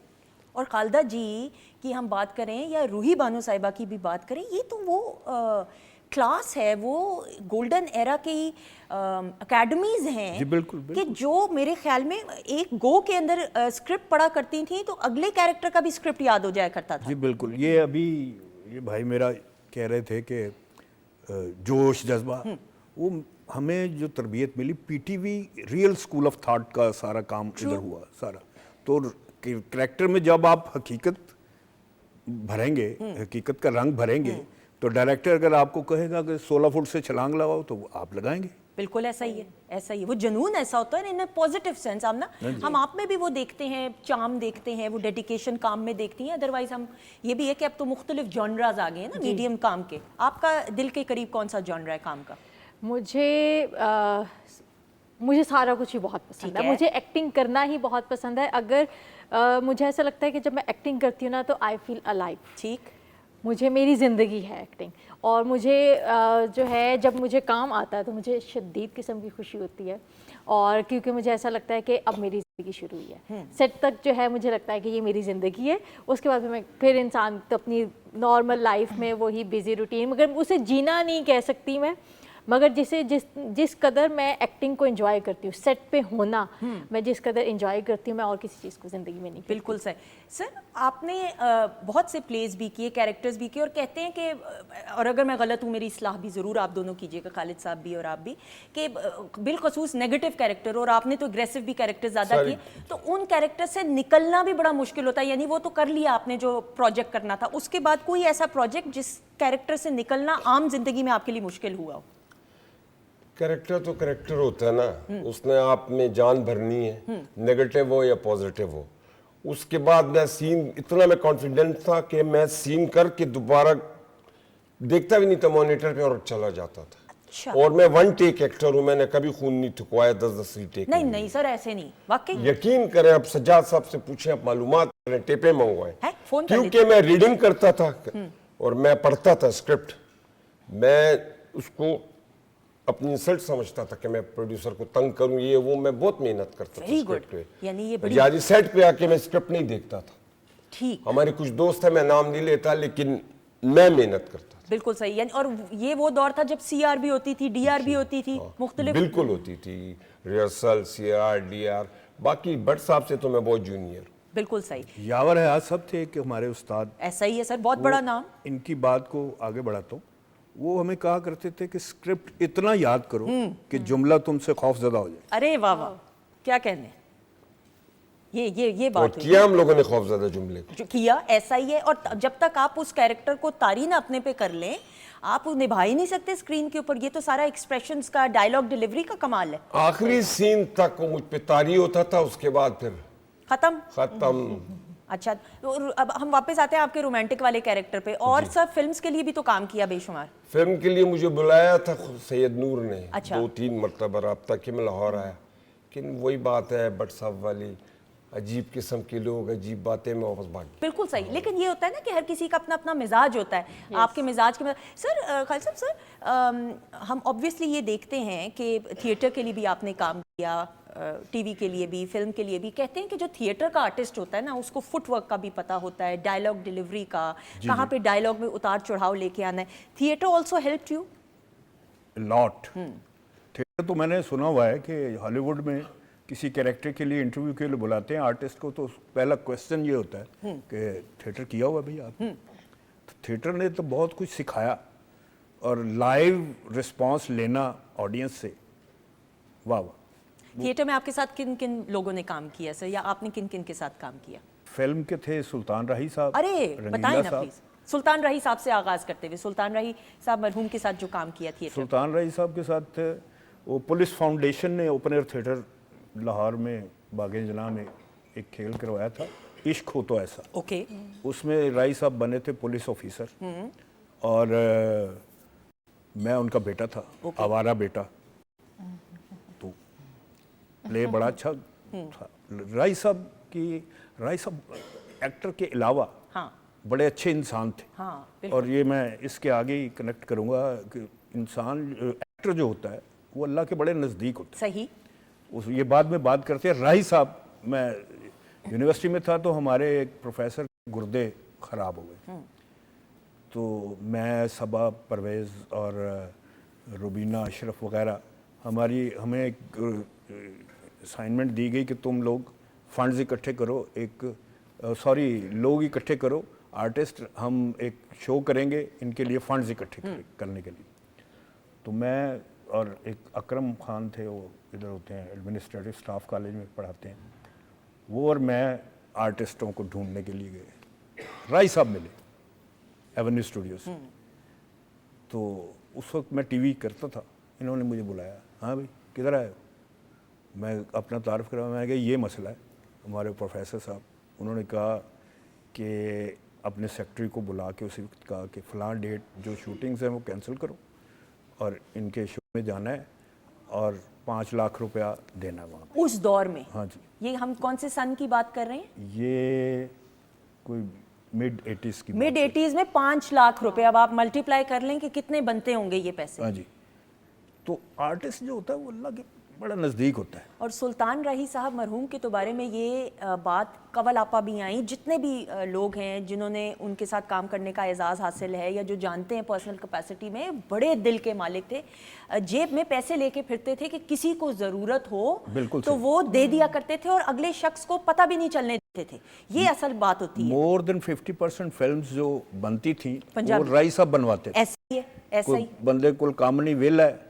और खालदा जी की हम बात करें या रूही बानो साहिबा की भी बात करें, ये तो वो क्लास है, वो गोल्डन एरा की अकेडमीज हैं। जी बिल्कुल, बिल्कुल। कि जो मेरे ख्याल में एक गो के अंदर स्क्रिप्ट पढ़ा करती थी तो अगले कैरेक्टर का भी स्क्रिप्ट याद हो जाया करता था। जी बिल्कुल। ये अभी ये भाई मेरा कह रहे थे कि जोश जज्बा, वो हमें जो तरबियत मिली PTV real school of thought का सारा काम इधर हुआ सारा। तो कैरेक्टर में जब आप हकीकत भरेंगे, हकीकत का रंग भरेंगे, तो डायरेक्टर अगर आपको कहेगा कि 16 फुट से छलांग लगाओ तो आप लगाएंगे। बिल्कुल ऐसा ही है, ऐसा ही है। वो जुनून ऐसा होता है इन पॉजिटिव सेंस। हम आप में भी वो देखते हैं, चार्म देखते हैं, वो डेडिकेशन काम में देखती हैं। अदरवाइज हम ये भी है कि अब तो मुख्तलिफ जॉनराज आ गए हैं ना मीडियम काम के। आपका दिल के करीब कौन सा जॉनरा है काम का? मुझे सारा कुछ ही बहुत पसंद है। मुझे एक्टिंग करना ही बहुत पसंद है। अगर मुझे ऐसा लगता है कि जब मैं एक्टिंग करती हूँ ना तो आई फील अलाइव। ठीक, मुझे मेरी ज़िंदगी है एक्टिंग। और मुझे जो है जब मुझे काम आता है तो मुझे शदीद किस्म की खुशी होती है। और क्योंकि मुझे ऐसा लगता है कि अब मेरी ज़िंदगी शुरू हुई है। सेट तक जो है मुझे लगता है कि ये मेरी ज़िंदगी है। उसके बाद फिर इंसान तो अपनी नॉर्मल लाइफ में वही बिज़ी रूटीन, मगर उसे जीना नहीं कह सकती मैं, मगर जिस कदर मैं एक्टिंग को एंजॉय करती हूँ, सेट पे होना मैं जिस कदर एंजॉय करती हूँ, मैं और किसी चीज़ को ज़िंदगी में नहीं। बिल्कुल सही। सर आपने बहुत से प्लेस भी किए, कैरेक्टर्स भी किए, और कहते हैं कि, और अगर मैं गलत हूँ मेरी इस्लाह भी ज़रूर आप दोनों कीजिएगा, खालिद साहब भी और आप भी, कि बिलखसूस नेगेटिव कैरेक्टर, और आपने तो एग्रेसिव भी कैरेक्टर ज़्यादा किए, तो उन कैरेक्टर से निकलना भी बड़ा मुश्किल होता है। यानी वो तो कर लिया आपने जो प्रोजेक्ट करना था, उसके बाद कोई ऐसा प्रोजेक्ट जिस कैरेक्टर से निकलना आम जिंदगी में आपके लिए मुश्किल हुआ हो? कैरेक्टर तो कैरेक्टर होता है ना, उसने आप में जान भरनी है, नेगेटिव हो या पॉजिटिव हो। उसके बाद मैं सीन, इतना मैं कॉन्फिडेंट था कि मैं सीन करके दोबारा देखता भी नहीं था मॉनिटर पे और चला जाता था। अच्छा। और मैं वन टेक एक्टर हूँ, मैंने कभी खून नहीं थुकवाया 10-10 टेक। नहीं नहीं सर, ऐसे नहीं, वाकई यकीन करें, आप सज्जाद साहब से पूछें, आप मालूमात करें, टेपे मंगवाएं, क्योंकि मैं रीडिंग करता था और मैं पढ़ता था स्क्रिप्ट। मैं उसको अपनी इंसल्ट समझता था कि मैं प्रोड्यूसर को तंग करूं, ये वो। मैं बहुत मेहनत करता था स्क्रिप्ट पे। यानी ये यानी सेट पे आके मैं स्क्रिप्ट नहीं देखता था। ठीक, हमारे कुछ दोस्त हैं, मैं नाम नहीं लेता, लेकिन मैं मेहनत करता था। बिल्कुल सही। यानी और ये वो दौर था जब सीआर भी होती थी, डीआर भी होती थी, मुख्तलिफ। बिल्कुल होती थी, रिहर्सल, सीआर, डीआर। बाकी भट्ट साहब से तो मैं बहुत जूनियर। बिल्कुल सही। यावर हयात सब थे कि हमारे उस्ताद, ऐसा ही है सर, बहुत बड़ा नाम। इनकी बात को आगे बढ़ाता हूँ। वो हमें कहा करते थे कि स्क्रिप्ट इतना याद करो कि जुमला तुमसे खौफजदा हो जाए। अरे वाह वाह, क्या कहने, ये बात हुई। किया हम लोगों ने खौफजदा जुमले जो किया ऐसा ही है। और जब तक आप उस कैरेक्टर को तारी ना अपने पे कर लें, आप निभा ही नहीं सकते स्क्रीन के ऊपर। ये तो सारा एक्सप्रेशंस का, डायलॉग डिलीवरी का कमाल है। आखिरी सीन तक वो मुझ पे तारी होता था, उसके बाद फिर खत्म। अच्छा, तो अब हम वापस आते हैं आपके रोमांटिक वाले कैरेक्टर पे। और सर फिल्म्स के लिए भी तो काम किया बेशुमार। फिल्म के लिए मुझे बुलाया था सैयद नूर ने। अच्छा। 2-3 मरतबा राब्ता कि मैं लाहौर आया, लेकिन वही बात है भट्ट साहब वाली, अजीब किस्म के लोग, अजीब बातें, में वापस भाग। बिल्कुल सही। लेकिन ये होता है ना कि हर किसी का अपना अपना मिजाज होता है। आपके मिजाज के सर, खालिद साहब सर, हम ऑब्वियसली ये देखते हैं कि थिएटर के लिए भी आपने काम किया, टीवी के लिए भी, फिल्म के लिए भी। कहते हैं कि जो थिएटर का आर्टिस्ट होता है ना, उसको फुटवर्क का भी पता होता है, डायलॉग डिलीवरी का, कहाँ पे डायलॉग में उतार चढ़ाव लेके आना है। Theatre also helped you lot. Theatre तो मैंने सुना हुआ है कि हॉलीवुड में किसी कैरेक्टर के लिए इंटरव्यू के लिए बुलाते हैं आर्टिस्ट को, तो पहला क्वेश्चन ये होता है कि थिएटर किया हुआ भाई आप? तो थिएटर ने तो बहुत कुछ सिखाया, और लाइव रिस्पांस लेना ऑडियंस से, वाह वाह। थिएटर में आपके साथ किन किन लोगों ने काम किया सर, या आपने किन किन के साथ काम किया? फिल्म के थे सुल्तान राही साहब। अरे बताएं ना साहब। प्लीज। सुल्तान राही साहब से आगाज करते हुए, सुल्तान राही साहब मरहूम के साथ जो काम किया थिएटर। सुल्तान राही साहब के साथ वो पुलिस फाउंडेशन ने ओपन एयर थिएटर लाहौर में बागे जना में एक खेल करवाया था, इश्क हो तो ऐसा। ओके। उसमें राही साहब बने थे पुलिस ऑफिसर, और मैं उनका बेटा था, आवारा बेटा। तो प्ले बड़ा अच्छा था। राही साहब एक्टर के अलावा बड़े अच्छे इंसान थे। और ये मैं इसके आगे ही कनेक्ट करूँगा कि इंसान, एक्टर जो होता है वो अल्लाह के बड़े नज़दीक होता है। सही। ये बाद में बात करते हैं। राही साहब, मैं यूनिवर्सिटी में था तो हमारे एक प्रोफेसर गुर्दे ख़राब हो गए, तो मैं, सबा, परवेज़ और रुबीना, अशरफ वगैरह, हमें एक असाइनमेंट दी गई कि तुम लोग फंड्स इकट्ठे करो, लोग इकट्ठे करो, आर्टिस्ट, हम एक शो करेंगे, इनके लिए फंड्स इकट्ठे करने के लिए। तो मैं और एक अकरम खान थे, वो इधर होते हैं, एडमिनिस्ट्रेटिव स्टाफ कॉलेज में पढ़ाते हैं, वो और मैं आर्टिस्टों को ढूंढने के लिए गए। राय साहब मिले एवेन्यू स्टूडियो से, तो उस वक्त मैं टीवी करता था, इन्होंने मुझे बुलाया, हाँ भाई किधर आए हो? मैं अपना तारफ़ करा, मैं कहा ये मसला है। हमारे प्रोफेसर साहब उन्होंने कहा कि अपने सेक्रेटरी को बुला के उसी वक्त कहा कि फ़लाँ डेट जो शूटिंग्स हैं वो कैंसिल करो और इनके शो में जाना है और 5 लाख रुपया देना वहाँ पे। उस दौर में? हाँ जी। ये हम कौन से सन की बात कर रहे हैं? ये कोई मिड 80s की मिड 80s में 5 लाख रुपए। अब आप मल्टीप्लाई कर लें कि कितने बनते होंगे ये पैसे। हाँ जी। तो आर्टिस्ट जो होता है वो अल्लाह के बड़ा नज़दीक होता है। और सुल्तान राही साहब मरहूम के तो बारे में ये बात कवल आपा भी आई, जितने भी लोग हैं जिन्होंने उनके साथ काम करने का एजाज़ हासिल है या जो जानते हैं पर्सनल कैपेसिटी में, बड़े दिल के मालिक थे। जेब में पैसे लेके फिरते थे कि किसी को ज़रूरत हो तो वो दे दिया करते थे और अगले शख्स को पता भी नहीं चलने देते थे। ये असल बात होती है। मोर देन 50% फिल्म्स जो बनती थी वो राय साहब बनवाते थे। ऐसा ही है, ऐसा ही। बंदे को काम नहीं, वेला है,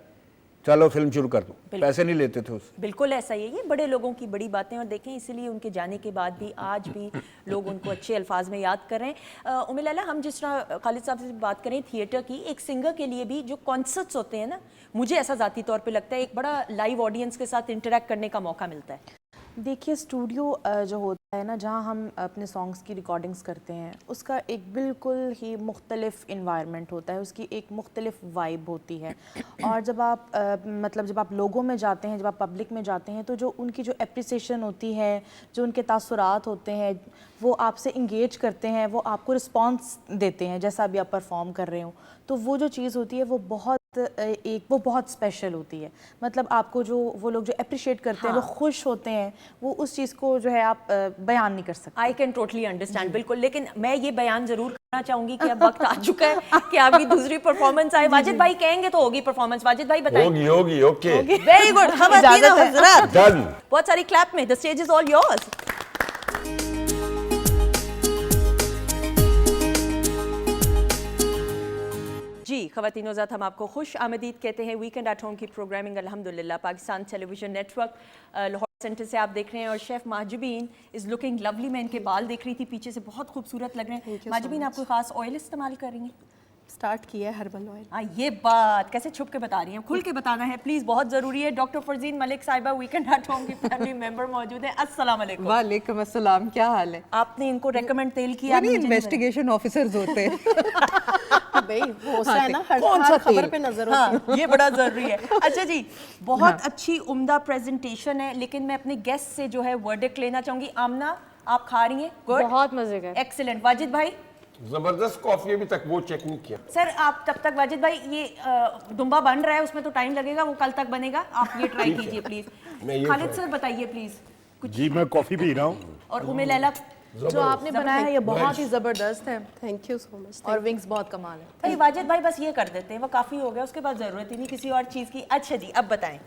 चलो फिल्म शुरू कर दो, पैसे नहीं लेते थे उससे। बिल्कुल ऐसा ही है। ये बड़े लोगों की बड़ी बातें, और देखें इसीलिए उनके जाने के बाद भी आज भी लोग उनको अच्छे अल्फाज में याद कर रहे हैं। उम्मे लैला, हम जिस तरह खालिद साहब से बात करें थिएटर की, एक सिंगर के लिए भी जो कॉन्सर्ट्स होते हैं ना, मुझे ऐसा ज़ाती तौर पे लगता है एक बड़ा लाइव ऑडियंस के साथ इंटरेक्ट करने का मौका मिलता है। देखिए स्टूडियो जो होता है ना, जहाँ हम अपने सॉन्ग्स की रिकॉर्डिंग्स करते हैं, उसका एक बिल्कुल ही मुख्तलिफ इन्वायरमेंट होता है, उसकी एक मुख्तलिफ वाइब होती है। और जब आप मतलब जब आप लोगों में जाते हैं, जब आप पब्लिक में जाते हैं, तो जो उनकी जो एप्रिसिएशन होती है, जो उनके तासुरात होते हैं, वो आपसे इंगेज करते हैं, वो आपको रिस्पॉन्स देते हैं जैसा अभी आप परफॉर्म कर रहे हो, तो वो जो चीज़ होती है वो बहुत स्पेशल होती है। मतलब आपको जो वो लोग जो अप्रिशिएट करते हैं, वो खुश होते हैं, वो उस चीज़ को जो है आप बयान नहीं कर सकते। आई कैन टोटली अंडरस्टैंड, बिल्कुल। लेकिन मैं ये बयान जरूर करना चाहूंगी कि अब वक्त आ चुका है कि आपकी दूसरी परफॉर्मेंस आए। वाजिद भाई कहेंगे तो होगी परफॉर्मेंस। वाजिद भाई बताइए। होगी, ओके, वेरी गुड। खवातीन और हज़रात, डन। बहुत सारी क्लैप में, the stage is all yours. जी खवातीन और हज़रात, हम आपको खुश आमदीद कहते हैं। वीकेंड एट होम की प्रोग्रामिंग अल्हम्दुलिल्लाह Pakistan television network Lahore centre से आप देख रहे हैं। और chef Mahjabeen is looking lovely. मैं इनके बाल देख रही थी पीछे से, बहुत खूबसूरत लग रहे हैं। माजुबीन, आप कोई ख़ास ऑयल इस्तेमाल कर रही हैं? स्टार्ट किया है हर्बल ऑयल। हाँ, ये बात कैसे छुप के बता रही हैं, खुल के बताना है प्लीज़, बहुत ज़रूरी है। डॉक्टर फरजीन मलिक साहिबा वीकेंड एट होम की फैमिली मेंबर मौजूद है। अस्सलाम वालेकुम। वालेकुम अस्सलाम, क्या हाल है? आपने इनको रेकमेंड तेल किया? इन्वेस्टिगेशन ऑफिसर्स होते हैं भाई वो होता है ना, हर खबर पे नजर होती है। ये बड़ा जरूरी है। अच्छा जी, बहुत अच्छी उम्दा प्रेजेंटेशन है, लेकिन मैं अपने गेस्ट से जो है वर्डिक्ट लेना चाहूंगी। आमना, आप खा रही हैं? गुड, बहुत मजे का, एक्सीलेंट। वाजिद भाई? जबरदस्त कॉफी, अभी तक वो चेक नहीं किया सर। आप तब तक वाजिद भाई, ये दुम्बा बन रहा है, उसमें तो टाइम लगेगा, वो कल तक बनेगा, आप ये ट्राई कीजिए प्लीज। खालिद सर बताइए प्लीज कुछ। जी मैं कॉफी पी रहा हूँ। और उम्मे लैला, जो आपने बनाया है ये बहुत ही ज़बरदस्त है। Thank you so much. और विंग्स बहुत कमाल है। भाई वाजिद भाई बस ये कर देते हैं, वो काफ़ी हो गया, उसके बाद ज़रूरत ही नहीं किसी और चीज़ की। अच्छा जी, अब बताएं।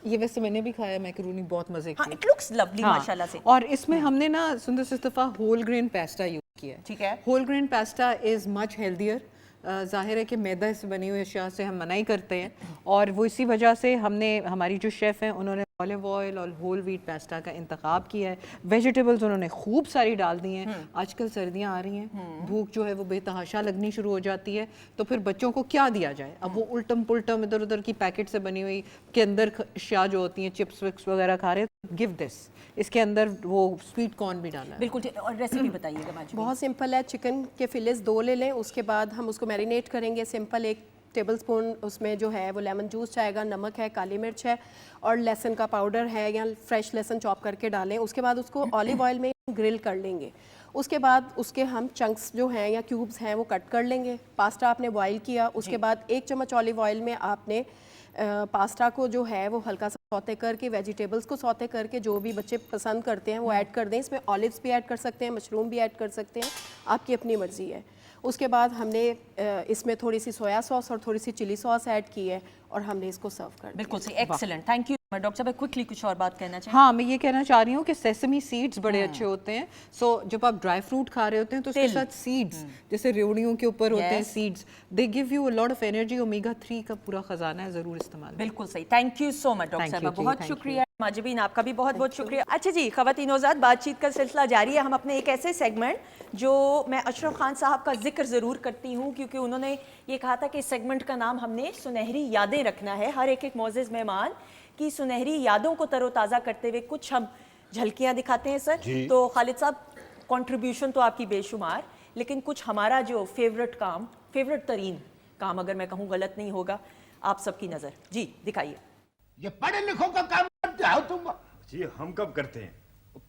ये वैसे मैंने भी खाया, मैकरोनी बहुत मजे की। हाँ, इट लुक्स लवली माशाल्लाह से। और इसमें हमने ना सुंदर से दफ़ा होल ग्रेन पास्ता यूज़ किया है। ठीक है। Whole grain pasta is much healthier. ज़ाहिर है कि मैदा से बनी हुई अशिया से हम मनाही करते हैं, और वो इसी वजह से हमने, हमारी जो शेफ़ हैं उन्होंने ऑलिव ऑयल और होल व्हीट पास्ता का इंतखाब किया है। वेजिटेबल्स उन्होंने खूब सारी डाल दी हैं। आजकल सर्दियाँ आ रही हैं, भूख जो है वो बेतहाशा लगनी शुरू हो जाती है, तो फिर बच्चों को क्या दिया जाए? अब वो उल्टम पुल्टम इधर उधर की पैकेट से बनी हुई के अंदर अशिया जो होती हैं, चिप्स विप्स वगैरह खा रहे हैं, गिव दिस। इसके अंदर वो स्वीट कॉर्न भी डाला है। बिल्कुल। और रेसिपी बताइएगा माजी। बहुत सिंपल है। चिकन के फिलेस 2 ले लें, उसके बाद हम उसको मैरिनेट करेंगे। सिंपल 1 टेबलस्पून उसमें जो है वो लेमन जूस जाएगा, नमक है, काली मिर्च है और लहसुन का पाउडर है या फ्रेश लहसुन चॉप करके डालें। उसके बाद उसको ऑलिव ऑयल में ग्रिल कर लेंगे। उसके बाद उसके हम चंक्स जो हैं या क्यूब्स हैं वो कट कर लेंगे। पास्ता आपने बॉईल किया, उसके बाद 1 चम्मच ऑलिव ऑयल में आपने पास्ता को जो है वो हल्का सा सौते करके, वेजिटेबल्स को सौते करके, जो भी बच्चे पसंद करते हैं वो ऐड कर दें। इसमें ऑलिव्स भी ऐड कर सकते हैं, मशरूम भी ऐड कर सकते हैं, आपकी अपनी मर्ज़ी है। उसके बाद हमने इसमें थोड़ी सी सोया सॉस और थोड़ी सी चिली सॉस ऐड की है और हमने इसको सर्व कर दिया। बिल्कुल सही, एक्सीलेंट, थैंक यू। डॉक्टर साहब क्विकली कुछ और बात कहना चाहिए? हाँ, मैं ये कहना चाह रही हूँ कि सेसमी सीड्स बड़े अच्छे होते हैं। सो जब आप ड्राई फ्रूट खा रहे होते हैं तो उसके साथ सीड्स, जैसे रेवड़ियों के ऊपर होते हैं seeds, they give you a lot of energy. Omega 3 का पूरा खजाना है, ज़रूर इस्तेमाल। बिल्कुल सही, thank you so much doctor साहब, बहुत शुक्रिया। माजबीन, आपका भी बहुत बहुत शुक्रिया। अच्छा जी, ख़वातीनोज़ात, बातचीत का सिलसिला जारी है। हम अपने एक ऐसे सेगमेंट जो मैं अशरफ खान साहब का जिक्र ज़रूर करती हूँ क्योंकि उन्होंने ये कहा था कि इस सेगमेंट का नाम हमने सुनहरी यादें रखना है। हर एक मोअज़्ज़िज़ मेहमान की सुनहरी यादों को तरोताज़ा करते हुए कुछ हम झलकियाँ दिखाते हैं सर। तो खालिद साहब, कंट्रीब्यूशन तो आपकी बेशुमार, लेकिन कुछ हमारा जो फेवरेट तरीन काम, अगर मैं कहूँ गलत नहीं होगा, आप सबकी नज़र जी दिखाइए। ये पढ़े लिखों का काम करते हो तुम? जी हम कब करते हैं,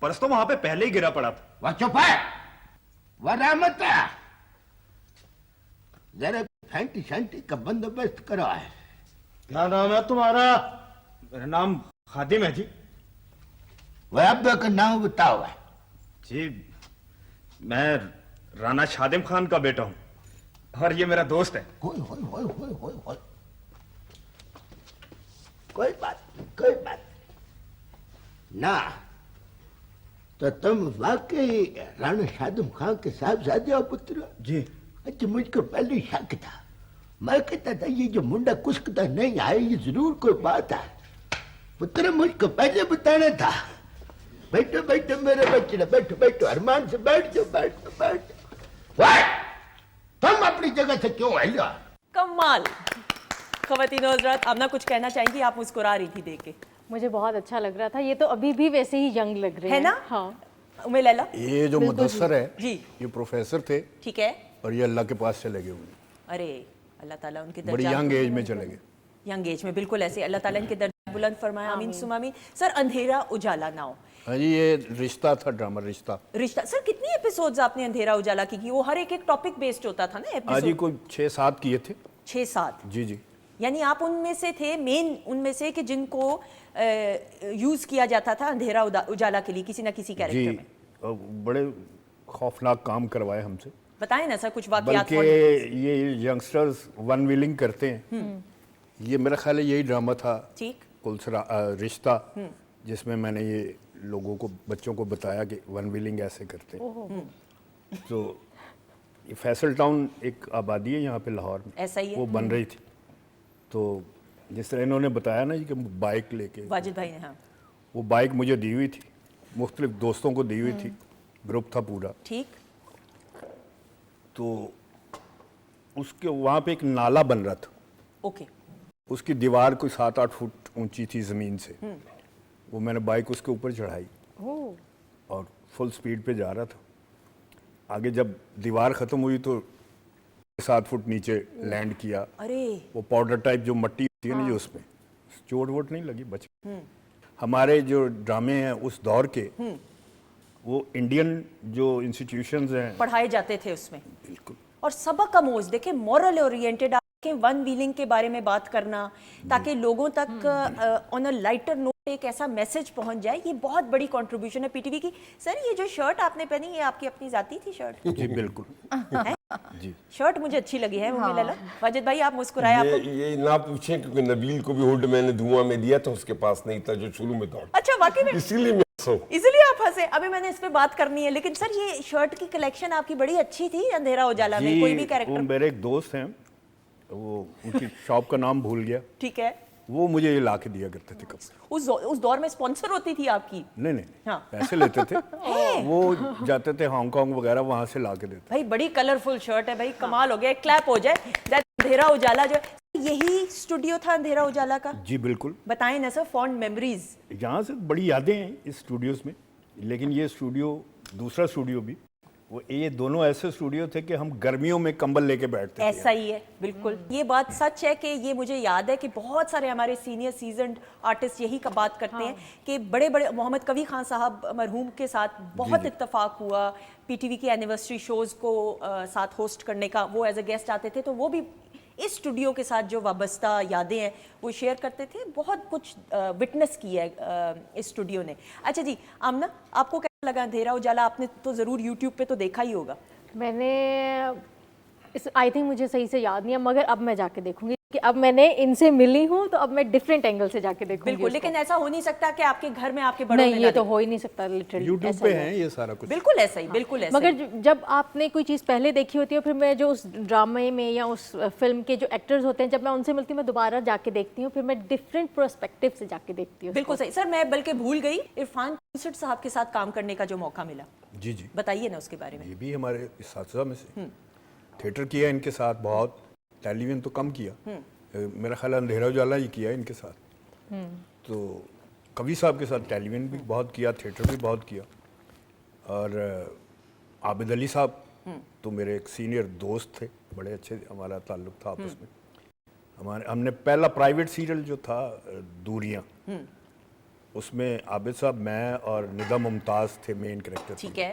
पर्स तो वहां पे पहले ही गिरा पड़ा था। वह चुप है, वह रहमत है। जरा फैंटी शैंटी का बंदोबस्त करो है। क्या नाम है तुम्हारा? मेरा नाम खादिम है जी। वह अब्बा का नाम बताओ है। जी मैं राना शादिम खान का बेटा हूँ और ये मेरा दोस्त है। होय। कोई बात ना। तो तुम वाकई राणा शादिम खान के साहबजादे हो पुत्र? जी। अच्छा, मुझको पहले शक था। मैं कहता था ये जो मुंडा कुश्कता नहीं आए, ये जरूर कोई बात है। पुत्र मुझको पहले बताना था। बैठो मेरे बच्चे, बैठो अरमान से बैठ जाओ। तुम अपनी जगह से क्यों हिलो? कमाल। ख़वातीन और हज़रात, आप ना कुछ कहना चाहेंगी? आप मुस्कुरा रही थी देख के। मुझे बहुत अच्छा लग रहा था। ये तो अभी भी वैसे ही यंग लग रहे हैं, है ना? हाँ। उम्मे लैला, ये जो मुदस्सर है जी, ये प्रोफेसर थे। ठीक है। और ये अल्लाह के पास चले गए हुए, अरे अल्लाह ताला उनके बड़ी दर्जात यंग एज में चले गए। यंग एज में, बिल्कुल ऐसे अल्लाह ताला इनके दर्जात बुलंद फरमाए, आमीन सुमा आमीन। सर, अंधेरा उजाला नाउ। हाँ जी, ये रिश्ता था, ड्रामा रिश्ता। सर, कितनी एपिसोड्स आपने अंधेरा उजाला की? वो हर एक टॉपिक बेस्ड होता था ना एपिसोड? हाँ जी, कोई 6-7 किए थे। 6-7? जी। यानी आप उनमें से थे, मेन उनमें से कि जिनको यूज किया जाता था अंधेरा उजाला के लिए किसी ना किसी कैरेक्टर में। और बड़े खौफनाक काम करवाए हमसे। बताएं ना सर कुछ वाकयात। बल्कि ये यंगस्टर्स वन व्हीलिंग करते हैं। ये मेरा ख्याल है यही ड्रामा था, ठीक, रिश्ता, जिसमें मैंने ये लोगों को, बच्चों को बताया कि वन व्हीलिंग ऐसे करते हैं। तो ये फैसल टाउन एक आबादी है यहाँ पे लाहौर में, ऐसा ही है? वो बन रही थी। तो जिस तरह इन्होंने बताया ना कि बाइक लेके, वाजिद भाई ने, हाँ, वो बाइक मुझे दी हुई थी, मुख्तलिफ दोस्तों को दी हुई थी, ग्रुप था पूरा, ठीक। तो उसके वहाँ पे एक नाला बन रहा था। ओके। उसकी दीवार कोई 7-8 फुट ऊंची थी ज़मीन से। वो मैंने बाइक उसके ऊपर चढ़ाई और फुल स्पीड पे जा रहा था। आगे जब दीवार ख़त्म हुई तो 7 फुट नीचे लैंड किया। अरे वो पाउडर टाइप जो मट्टी होती है ना, जो उसमें चोट वोट नहीं लगी, बच। हमारे जो ड्रामे हैं उस दौर के, वो इंडियन जो इंस्टीट्यूशंस हैं पढ़ाए जाते थे उसमें, बिल्कुल। और सबक आमोज, देखें, मॉरल ओरिएंटेड, के वन व्हीलिंग के बारे में बात करना ताकि लोगों तक ऑन अ लाइटर नोट एक ऐसा मैसेज पहुंच जाए, ये बहुत बड़ी कंट्रीब्यूशन है पीटीवी की। सर, ये जो शर्ट आपने पहनी, ये आपकी अपनी जाती थी शर्ट? जी बिल्कुल। जी, शर्ट मुझे अच्छी लगी है। हाँ। लैला, वाजिद भाई आप मुस्कुराए। आपको ये ना पूछें क्योंकि नबील को भी होल्ड मैंने धुआं में दिया था, उसके पास नहीं था जो शुरू में था। अच्छा, वाकई में? इसीलिए मैं हंसा। इसलिए आप हंसे? अभी मैंने इस पे बात करनी है, लेकिन सर ये शर्ट की कलेक्शन आपकी बड़ी अच्छी थी अंधेरा उजाला में, कोई भी कैरेक्टर। मेरे एक दोस्त हैं, वो उनकी शॉप का नाम भूल गया, ठीक है, वो मुझे ये ला के दिया करते थे कपड़े। उस दौर में स्पॉन्सर होती थी आपकी? नहीं, हाँ। पैसे लेते थे। वो जाते थे हांगकांग वगैरह, वहां से ला के देते। भाई बड़ी कलरफुल शर्ट है भाई, कमाल हो गया, क्लैप हो जाए। अंधेरा उजाला जो, यही स्टूडियो था अंधेरा उजाला का? जी बिल्कुल। बताएं ना सर, फॉन्ड मेमोरीज। यहाँ से बड़ी यादें हैं इस स्टूडियोज में, लेकिन ये स्टूडियो, दूसरा स्टूडियो भी, वो ये दोनों ऐसे स्टूडियो थे कि हम गर्मियों में कंबल लेके बैठते थे। ऐसा ही है, बिल्कुल। ये बात सच है कि ये मुझे याद है कि बहुत सारे हमारे सीनियर सीजन्ड आर्टिस्ट यही का बात करते हैं कि बड़े बड़े मोहम्मद कवी खान साहब मरहूम के साथ बहुत इत्तेफाक हुआ पीटीवी की एनिवर्सरी शोज़ को साथ होस्ट करने का। वो एज अ गेस्ट आते थे, तो वो भी इस स्टूडियो के साथ जो वाबस्ता यादें हैं वो शेयर करते थे। बहुत कुछ विटनेस किया है इस स्टूडियो ने। अच्छा जी, आमना, आपको कैसा लगा अंधेरा उजाला? आपने तो ज़रूर यूट्यूब पे तो देखा ही होगा। मैंने आई थिंक मुझे सही से याद नहीं है, मगर अब मैं जाके देखूंगी। कि अब मैंने इनसे मिली हूँ तो अब मैं डिफरेंट एंगल से जाके देखूंगी बिल्कुल, उसको। लेकिन ऐसा हो नहीं सकता कि आपके घर में आपके बड़ों ने नहीं, ना ये तो देखा। हो ही नहीं सकता लिटरली। यूट्यूब पे है ये सारा कुछ। बिल्कुल ऐसा ही, बिल्कुल ऐसा मगर ही। जब आपने कोई चीज़ पहले देखी होती है, फिर मैं जो उस ड्रामे में या उस फिल्म के जो एक्टर्स होते हैं, जब मैं उनसे मिलती हूँ मैं दोबारा जाके देखती हूँ, फिर मैं डिफरेंट पर्सपेक्टिव से जाके देखती हूँ। बिल्कुल सही सर, मैं बल्कि भूल गई, इरफान चौसठ साहब के साथ काम करने का जो मौका मिला, जी जी, बताइए ना उसके बारे में। ये भी हमारे इस्तिज़ा में से। थिएटर किया इनके साथ बहुत, टेलीविजन तो कम किया, मेरा ख्याल अंधेरा उजाला ही किया इनके साथ। तो कवि साहब के साथ टेलीविजन भी बहुत किया, थिएटर भी बहुत किया। और आबिद अली साहब तो मेरे एक सीनियर दोस्त थे, बड़े अच्छे हमारा ताल्लुक था आपस में। हमने पहला प्राइवेट सीरियल जो था दूरियां, उसमें आबिद साहब, मैं और निदा मुमताज़ थे मेन कैरेक्टर। ठीक है,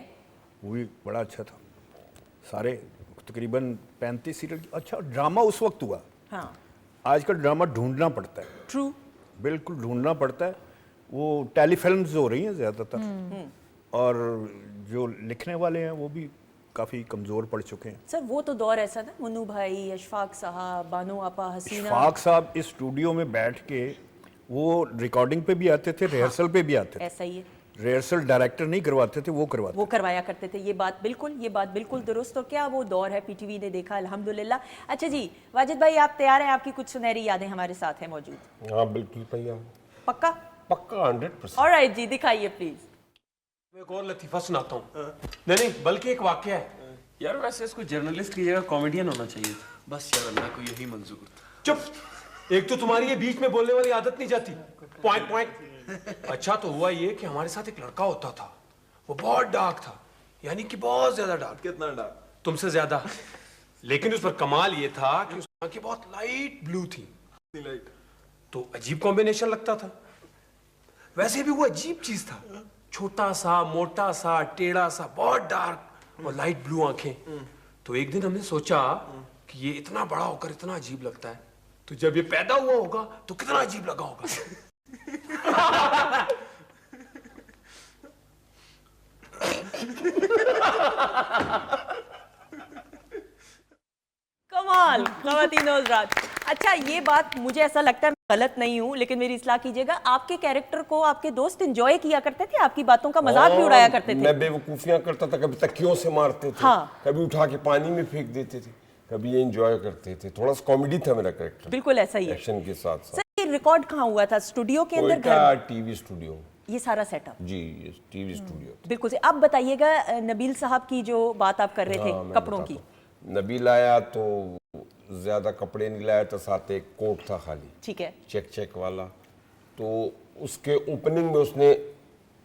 वो भी बड़ा अच्छा था। सारे तकरीबन 35 सीरियल। अच्छा ड्रामा उस वक्त हुआ, हाँ आजकल ड्रामा ढूंढना पड़ता है, ट्रू, बिल्कुल ढूंढना पड़ता है। वो टेलीफिल्म्स हो रही हैं ज़्यादातर, और जो लिखने वाले हैं वो भी काफ़ी कमज़ोर पड़ चुके हैं। सर वो तो दौर ऐसा था, मुन्नू भाई, अशफाक साहब, बानो आपा, हसीना। इशफाक साहब इस स्टूडियो में बैठ के वो रिकॉर्डिंग पे भी आते थे, रिहर्सल पे भी आते थे। ऐसा ही है, रिहर्सल डायरेक्टर नहीं करवाते थे, वो करवाते वो करवाया करते थे। ये बात बिल्कुल दुरुस्त। और क्या वो दौर है, पीटीवी ने देखा अल्हम्दुलिल्लाह। अच्छा जी वाजिद भाई, आप तैयार हैं? आपकी कुछ सुनहरी यादें हमारे साथ हैं मौजूद? हाँ बिल्कुल भैया, पक्का? पक्का 100%। ऑलराइट जी, दिखाइए प्लीज। मैं एक और लतीफ़ा सुनाता हूँ। नहीं, बल्कि एक वाक़या है। यार वैसे इसको जर्नलिस्ट की जगह कॉमेडियन होना चाहिए। बस यार अल्लाह को यही मंजूर। चुप, एक तो तुम्हारी ये बीच में बोलने वाली आदत नहीं जाती। पॉइंट। अच्छा तो हुआ ये कि हमारे साथ एक लड़का होता था, वो बहुत डार्क था, यानी कि बहुत ज्यादा डार्क। कितना डार्क? तुमसे ज्यादा। लेकिन उस पर कमाल ये था कि उसकी आंखें बहुत लाइट ब्लू थी। लाइट तो अजीब कॉम्बिनेशन लगता था। वैसे भी वो अजीब चीज था, छोटा सा, मोटा सा, टेढ़ा सा, बहुत डार्क और लाइट ब्लू आंखें। तो एक दिन हमने सोचा कि ये इतना बड़ा होकर इतना अजीब लगता है, तो जब ये पैदा हुआ होगा तो कितना अजीब लगा होगा। कमाल, ख़वातीन और हज़रात। अच्छा ये बात मुझे ऐसा लगता है, मैं गलत नहीं हूँ लेकिन मेरी इस्लाह कीजिएगा, आपके कैरेक्टर को आपके दोस्त एंजॉय किया करते थे, आपकी बातों का मजाक भी उड़ाया करते थे। मैं बेवकूफियां करता था, कभी तकियों से मारते थे, हाँ। कभी उठा के पानी में फेंक देते थे, कभी ये एंजॉय करते थे। थोड़ा सा कॉमेडी था मेरा कैरेक्टर, बिल्कुल ऐसा ही है। एक्शन के साथ साथ। सर ये रिकॉर्ड कहाँ हुआ था? स्टूडियो के अंदर, घर कोयटा में? TV studio. ये सारा सेटअप जी, ये टीवी स्टूडियो। बिल्कुल से। अब बताइएगा नबील साहब की जो बात आप कर रहे थे, मैं कपड़ों की। बताता हूँ। नबील आया तो ज्यादा कपड़े नहीं लाया था, साथ एक कोट था खाली, ठीक है, चेक वाला। तो उसके ओपनिंग में उसने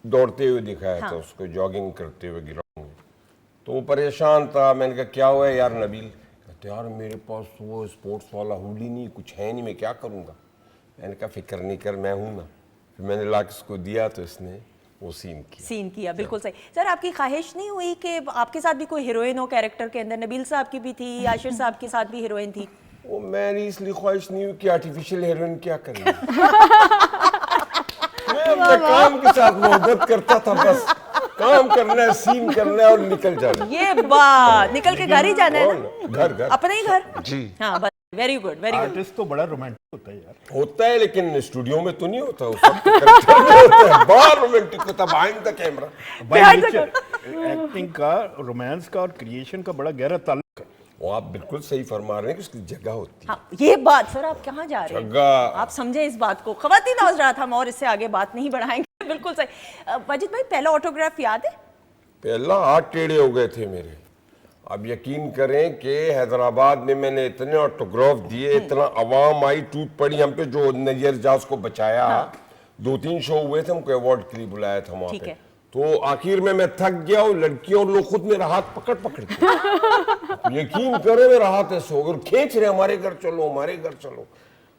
दौड़ते हुए दिखाया था, उसको जॉगिंग करते हुए ग्राउंड में। तो वो परेशान था। मैंने कहा क्या हुआ है यार नबील? कहते यार मेरे पास तो वो स्पोर्ट्स वाला हुडी नहीं, कुछ है नहीं, मैं क्या करूँगा? मैंने कहा फिक्र नहीं कर, मैं हूँ ना। फिर मैंने ला के उसको दिया तो इसने वो सीन किया। बिल्कुल सही। सर आपकी ख्वाहिश नहीं हुई कि आपके साथ भी कोई हीरोइन हो कैरेक्टर के अंदर? नबील साहब की भी थी, आशिर साहब के साथ भी हीरोइन थी। वो मेरी इसलिए ख्वाहिश नहीं हुई कि आर्टिफिशियल हीरोइन क्या करेंगे। मैं अपने काम के साथ मोहब्बत करता था, बस काम करना है, सीन करना है और निकल जाना। ये बात, निकल के घर ही जाना है ना? घर अपने ही घर जी। हाँ बस, very good very good. Artist तो बड़ा रोमांटिक होता है यार। होता है लेकिन स्टूडियो में तो नहीं होता, उस वक्त करैक्टर में होता है। बाहर रोमांटिक होता, बिहाइंड द कैमरा। एक्टिंग का, रोमांस का और क्रिएशन का बड़ा गहरा ताल्लुक है। वो आप बिल्कुल सही फरमा रहे हैं कि उसकी जगह होती है। हाँ, ये बात सर आप कहाँ जा रहे हैं? जगह आप समझे इस बात को। ख़वातीन और हज़रात, हम और इससे आगे बात नहीं बढ़ाएंगे। बिल्कुल सही। वाजिद भाई पहला ऑटोग्राफ याद है? पहला हाथ टेढ़े हो गए थे मेरे। अब यकीन करें कि हैदराबाद में मैंने इतने ऑटोग्राफ दिए, इतना आवाम आई, टूट पड़ी हम पे, जो नैयर जाज को बचाया। 2-3 शो हुए थे, हमको अवार्ड के लिए बुलाया था वहाँ पे। तो आखिर में मैं थक गया और लड़कियों और लोग खुद मेरा हाथ पकड़ के यकीन करो मेरा हाथ ऐसे हो गया, खींच रहे हमारे घर चलो, हमारे घर चलो,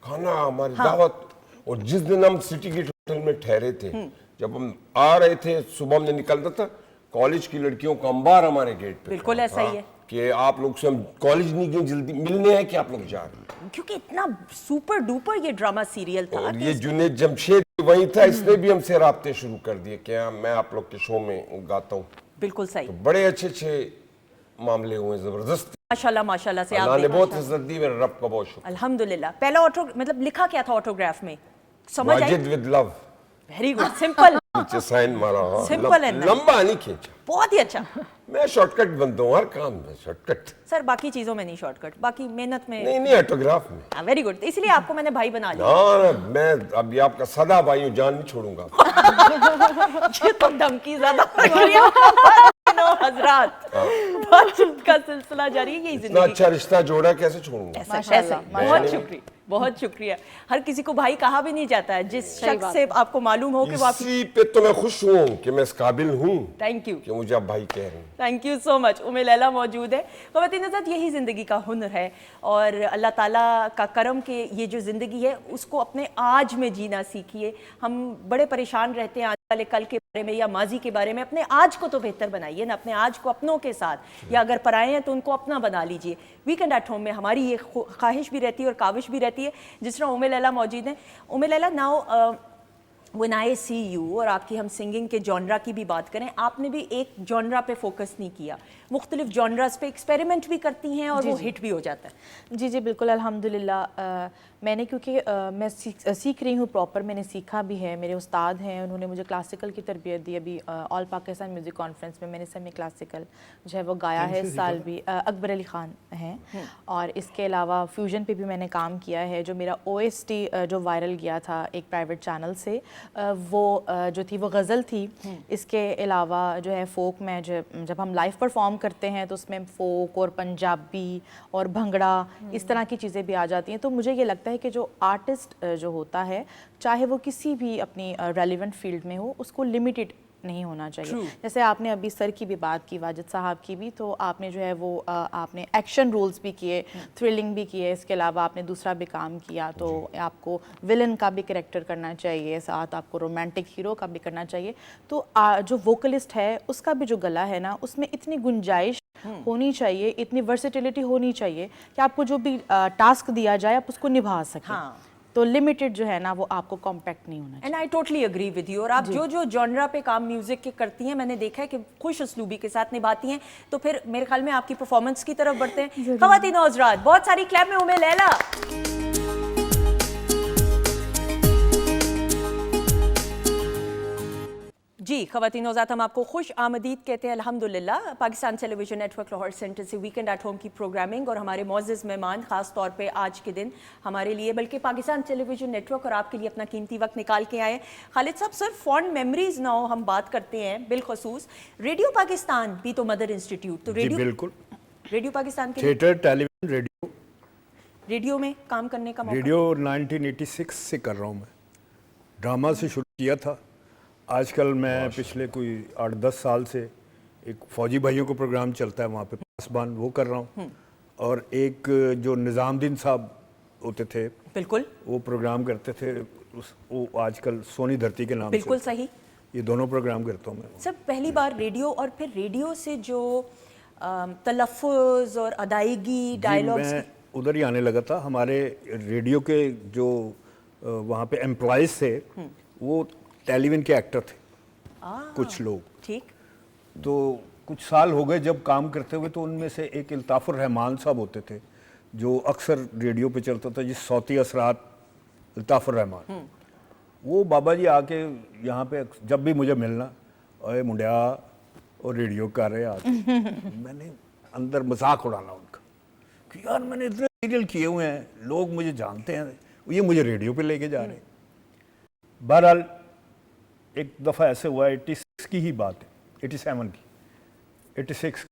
खाना हमारी दावत। और जिस दिन हम सिटी गेट होटल में ठहरे थे, जब हम आ रहे थे, सुबह हमने निकलता था, कॉलेज की लड़कियों का अंबार हमारे गेट पे। बिल्कुल ऐसा ही है कि आप लोग से हम कॉलेज नहीं गए, जल्दी मिलने हैं कि आप लोग जा रहे हैं, क्योंकि इतना सुपर डुपर ये ड्रामा सीरियल था। और ये जुनेद जमशेद वही था, इसने भी हमसे राब्ते शुरू कर दिए कि मैं आप लोग के शो में गाता हूँ। बिल्कुल सही। तो बड़े अच्छे मामले हुए ज़बरदस्त। माशाल्लाह माशाल्लाह से आप अल्लाह ने देखें। बहुत इज्जत दी, मेरे रब का बहुत शुक्र। अल्हम्दुलिल्लाह। पहला ऑटो मतलब लिखा क्या था ऑटोग्राफ में, समझ आई? Wajid with love, very good, simple, नीचे साइन मारा। हाँ, सिंपल एंड लंबा नहीं खींचा। बहुत ही अच्छा। मैं शॉर्टकट बनता हूँ हर काम में, शॉर्टकट। सर बाकी चीजों में नहीं शॉर्टकट, बाकी मेहनत में। नहीं ऑटोग्राफ में। वेरी गुड, इसलिए आपको मैंने भाई बना लिया। हाँ, मैं अभी आपका सदा भाई हूँ, जान नहीं छोड़ूंगा। ये तो धमकी ज्यादा लग रही है। नो हजरात, बातचीत का सिलसिला जारी है, यही इतना जिंदगी। अच्छा रिश्ता जोड़ा, कैसे छोड़ूंगा? ऐसे बहुत शुक्रिया, बहुत शुक्रिया। हर किसी को भाई कहा भी नहीं जाता है, जिस शख्स से आपको मालूम हो कि वो आपकी। इसी पे तो मैं खुश हूँ कि मैं इस काबिल हूँ। थैंक यू कि मुझे आप भाई कह रहे हैं। Thank you so much. Umme Laila मौजूद है। ख़वातीन हज़रात, यही ज़िंदगी का हुनर है और अल्लाह ताला का करम के ये जो ज़िंदगी है उसको अपने आज में जीना सीखिए। हम बड़े परेशान रहते हैं आज वाले कल के बारे में या माजी के बारे में, अपने आज को तो बेहतर बनाइए ना, अपने आज को अपनों के साथ, या अगर पराए हैं तो उनको अपना बना लीजिए। वीकेंड एट होम में हमारी ये ख्वाहिश भी रहती है और काविश भी रहती है। जिस तरह उम्मे लैला मौजूद हैं, Umme Laila now when I see you, और आपकी हम सिंगिंग के जॉनरा की भी बात करें, आपने भी एक जॉनरा पे फोकस नहीं किया, मुख्तलिफ जॉनरास पे एक्सपेरिमेंट भी करती हैं और वो हिट भी हो जाता है। जी बिल्कुल, अल्हम्दुलिल्लाह। मैंने क्योंकि मैं सीख रही हूँ प्रॉपर, मैंने सीखा भी है, मेरे उस्ताद हैं, उन्होंने मुझे क्लासिकल की तरबियत दी। अभी ऑल पाकिस्तान म्यूज़िक कॉन्फ्रेंस में मैंने सेमी क्लासिकल जो है वो गाया है। इस साल भी अकबर अली ख़ान हैं, और इसके अलावा फ्यूजन पे भी मैंने काम किया है। जो मेरा OST जो वायरल गया था एक प्राइवेट चैनल से, वो जो थी वो गज़ल थी। इसके अलावा जो है फ़ोक में जब हम लाइव परफॉर्म करते हैं तो उसमें फ़ोक और पंजाबी और भंगड़ा इस तरह की चीज़ें भी आ जाती हैं। तो मुझे ये लगता है कि जो आर्टिस्ट जो होता है, चाहे वो किसी भी अपनी रेलिवेंट फील्ड में हो, उसको लिमिटेड नहीं होना चाहिए। जैसे आपने अभी सर की भी बात की, वाजिद साहब की भी, तो आपने जो है वो आपने एक्शन रोल्स भी किए, थ्रिलिंग भी किए, इसके अलावा आपने दूसरा भी काम किया। तो आपको विलन का भी कैरेक्टर करना चाहिए, साथ आपको रोमांटिक हीरो का भी करना चाहिए। तो जो वोकलिस्ट है उसका भी जो गला है ना, उसमें इतनी गुंजाइश होनी चाहिए, इतनी वर्सेटिलिटी होनी चाहिए कि आपको जो भी टास्क दिया जाए आप उसको निभा सकें। हाँ। तो लिमिटेड जो है ना वो आपको कॉम्पैक्ट नहीं होना चाहिए। And I totally agree with you. और आप जो जॉनरा पे काम म्यूजिक के करती हैं, मैंने देखा है कि खुश उसलूबी के साथ निभाती हैं। तो फिर मेरे ख्याल में आपकी परफॉर्मेंस की तरफ बढ़ते हैं। ख़वातीन और हज़रात, बहुत सारी क्लैप में उम्मे लैला। जी ख़वातीन और हज़रात, हम आपको खुश आमदीद कहते हैं अल्हम्दुलिल्लाह। Pakistan television network Lahore centre से वीकेंड एट होम की प्रोग्रामिंग और हमारे मोअज़्ज़ज़ मेहमान, ख़ास तौर पे आज के दिन हमारे लिए, बल्कि पाकिस्तान टेलीविज़न नेटवर्क और आपके लिए अपना कीमती वक्त निकाल के आए। खालिद साहब, सर फॉन्ड मेमोरीज नाउ हम बात करते हैं, बिलखसूस रेडियो पाकिस्तान भी तो मदर इंस्टीट्यूट, तो बिल्कुल रेडियो पाकिस्तान के थिएटर, टेलीविजन, रेडियो में काम करने का मौका। रेडियो 1986 से कर रहा हूँ मैं। ड्रामा से शुरू किया था। आजकल मैं पिछले कोई 8-10 साल से एक फ़ौजी भाइयों को प्रोग्राम चलता है वहाँ पे पासबान, वो कर रहा हूँ। और एक जो निज़ामुद्दीन साहब होते थे, बिल्कुल वो प्रोग्राम करते थे, वो आजकल सोनी धरती के नाम से, बिल्कुल सही, ये दोनों प्रोग्राम करता हूँ मैं। सर पहली बार रेडियो, और फिर रेडियो से जो तलफ़्फ़ुज़ और अदायगी, डायलॉग्स, मैं उधर ही आने लगा था। हमारे रेडियो के जो वहाँ पे एम्प्लॉयज़ थे वो टेलीविजन के एक्टर थे, कुछ लोग। ठीक। तो कुछ साल हो गए जब काम करते हुए, तो उनमें से एक इल्ताफ़ुर रहमान साहब होते थे जो अक्सर रेडियो पे चलता था, जिस सौती असरात इल्ताफ़ुर रहमान, वो बाबा जी आके यहाँ पे जब भी मुझे मिलना, अरे मुंडिया और रेडियो कर रहे आके मैंने अंदर मजाक उड़ाना उनका कि यार मैंने इतने सीरियल किए हुए हैं, लोग मुझे जानते हैं, ये मुझे रेडियो पे लेके जा रहे हैं। बहरहाल एक दफ़ा ऐसे हुआ, 86 की ही बात है, 87 की, 86,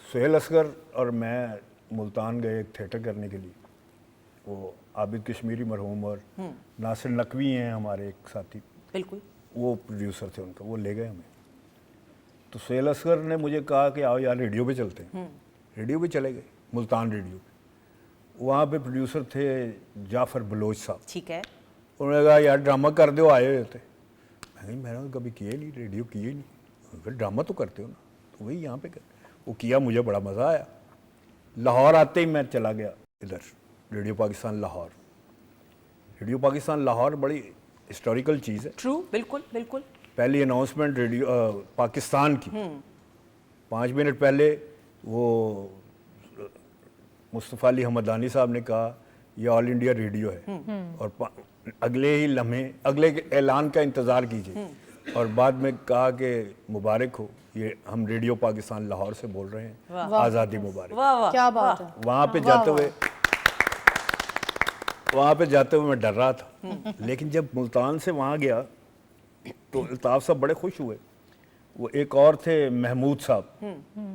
सुहेल असगर और मैं मुल्तान गए एक थिएटर करने के लिए। वो आबिद कश्मीरी मरहूम और नासिर नकवी हैं हमारे एक साथी, बिल्कुल, वो प्रोड्यूसर थे उनका, वो ले गए हमें। तो सुहेल असगर ने मुझे कहा कि आओ यार रेडियो पे चलते हैं। रेडियो पे चले गए, मुल्तान रेडियो पे। वहाँ पे प्रोड्यूसर थे जाफ़र बलोच साहब, ठीक है। उन्होंने कहा यार ड्रामा कर दो, आए हुए थे। मैंने तो कभी किए नहीं, रेडियो किए नहीं। फिर ड्रामा तो करते हो ना, तो वही यहाँ पे कर। वो किया, मुझे बड़ा मज़ा आया। लाहौर आते ही मैं चला गया इधर, रेडियो पाकिस्तान लाहौर। रेडियो पाकिस्तान लाहौर बड़ी हिस्टोरिकल चीज़ है। ट्रू, बिल्कुल बिल्कुल। पहली अनाउंसमेंट रेडियो पाकिस्तान की 5 मिनट पहले वो मुस्तफ़ा अली हमदानी साहब ने कहा ये ऑल इंडिया रेडियो है और अगले ही लम्हे अगले के ऐलान का इंतज़ार कीजिए और बाद में कहा कि मुबारक हो, ये हम रेडियो पाकिस्तान लाहौर से बोल रहे हैं, आज़ादी मुबारक। वाह वाह, क्या बात है। वहाँ पे जाते हुए मैं डर रहा था, लेकिन जब मुल्तान से वहाँ गया तो अल्ताफ़ साहब बड़े खुश हुए। वो एक और थे महमूद साहब,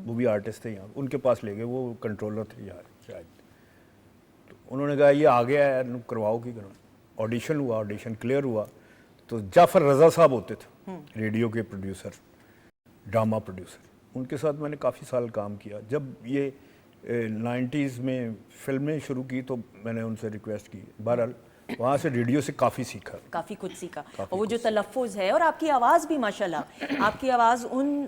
वो भी आर्टिस्ट थे यहाँ, उनके पास ले गए, वो कंट्रोलर थे यार शायद। तो उन्होंने कहा ये आ गया है, करवाओ की करो। ऑडिशन हुआ, ऑडिशन क्लियर हुआ तो जाफ़र रज़ा साहब होते थे रेडियो के प्रोड्यूसर, ड्रामा प्रोड्यूसर, उनके साथ मैंने काफ़ी साल काम किया। जब ये 90s में फिल्में शुरू की तो मैंने उनसे रिक्वेस्ट की। बहरहाल वहाँ से रेडियो से काफ़ी सीखा, काफ़ी कुछ सीखा। और वो जो तलफ़्फ़ुज़ है और आपकी आवाज़ भी माशाल्लाह, आपकी आवाज़ उन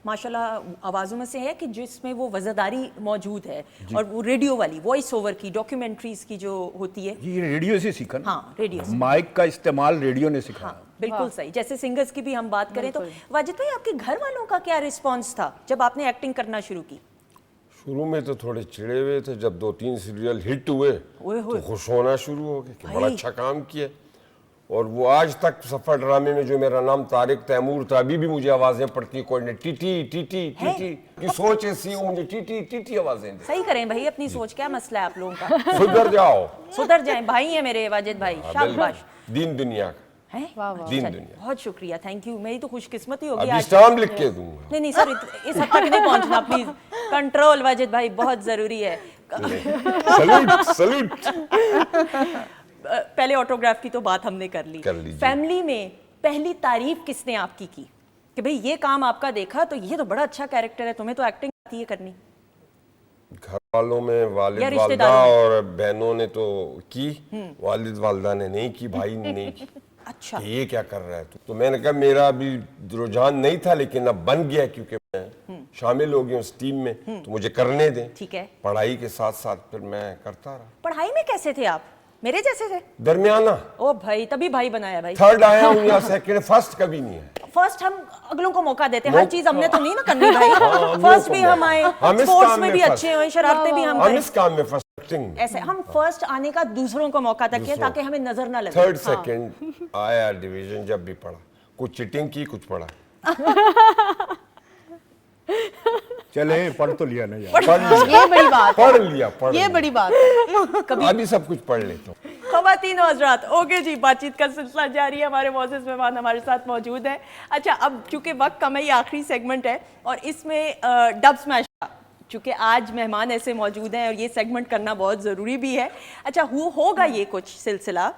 माशाल्लाह आवाज़ों में से है कि जिसमें वो वज़ादारी मौजूद है और वो रेडियो वाली वॉइस ओवर की डॉक्यूमेंट्रीज़ की जो होती है, ये रेडियो से सीखा ना। हाँ रेडियो से। माइक का इस्तेमाल रेडियो ने सिखाया। हाँ, बिल्कुल सही। जैसे सिंगर्स की भी हम बात करें तो वाजिद भाई आपके घर वालों का क्या रिस्पॉन्स था जब आपने एक्टिंग करना शुरू की? शुरू में तो थोड़े चिड़े हुए थे, जब 2-3 सीरियल हिट हुए तो खुश होना शुरू हो गए कि बड़ा अच्छा काम किया। और वो आज तक सफर ड्रामे में जो मेरा नाम तारिक तैमूर था, अभी भी मुझे आवाजें पड़ती हैं, कोई ने टीटी टीटी टीटी की सोच ऐसी हो, मुझे टीटी टीटी आवाजें दे। सही करें भाई अपनी सोच, क्या मसला है आप लोगों का? सुधर जाओ, सुधर जाएं, भाई हैं मेरे वाजिद भाई, शाबाश। दीन दुनिया का हैं? दीन चलिए, दुनिया। बहुत शुक्रिया, थैंक यू। मेरी तो खुशकिस्मती होगी अभी आज। स्टाम्प लिख के दूंगा। नहीं नहीं सर, इस हद तक नहीं पहुंचना प्लीज। कंट्रोल वाजिद भाई, बहुत जरूरी है। Salute salute. पहले ऑटोग्राफ की तो बात हमने कर ली। फैमिली में पहली तारीफ किसने आपकी की कि भाई ये काम आपका देखा तो ये तो बड़ा अच्छा कैरेक्टर है, तुम्हें तो एक्टिंग आती है करनी? घर वालों में वालिद या वालदा रिश्तेदारों में? और बहनों ने तो की, वालिद वालदा ने नहीं की, भाई ने नहीं की। अच्छा, कि ये क्या कर रहा है तो मैंने कहा मेरा अभी रुझान नहीं था लेकिन अब बन गया क्योंकि मैं शामिल हो गया उस टीम में, तो मुझे करने दें। ठीक है। पढ़ाई के साथ साथ फिर मैं करता रहा। पढ़ाई में कैसे थे आप? मेरे जैसे थे? दरमियाना। ओ भाई, तभी भाई बनाया भाई। थर्ड आया हूँ या सेकंड, फर्स्ट कभी नहीं है। फर्स्ट हम अगलों को मौका देते हैं, हर चीज हमने तो नहीं ना करनी भाई। फर्स्ट भी हम आए, स्पोर्ट्स में भी अच्छे हुए, शरारतें भी हम करें। इस काम में फर्स्ट ऐसे हम फर्स्ट आने का दूसरों को मौका दें ताकि हमें नजर ना लगे। थर्ड सेकंड आया डिवीजन, जब भी पढ़ा कुछ चिटिंग की कुछ पढ़ा। चले पढ़ तो लिया ना यार, ये बड़ी बात, पढ़ लिया, ये बड़ी बात है। कभी अभी सब कुछ पढ़ लेता हूँ। ख़वातीन और हज़रात, ओके जी, बातचीत का सिलसिला जारी है। हमारे मौजूद मेहमान हमारे साथ मौजूद है। अच्छा, अब चूंकि वक्त कम है, ये आखिरी सेगमेंट है और इसमें डब स्मैश का, चूंकि आज मेहमान ऐसे मौजूद हैं और ये सेगमेंट करना बहुत ज़रूरी भी है। अच्छा, होगा ये कुछ सिलसिला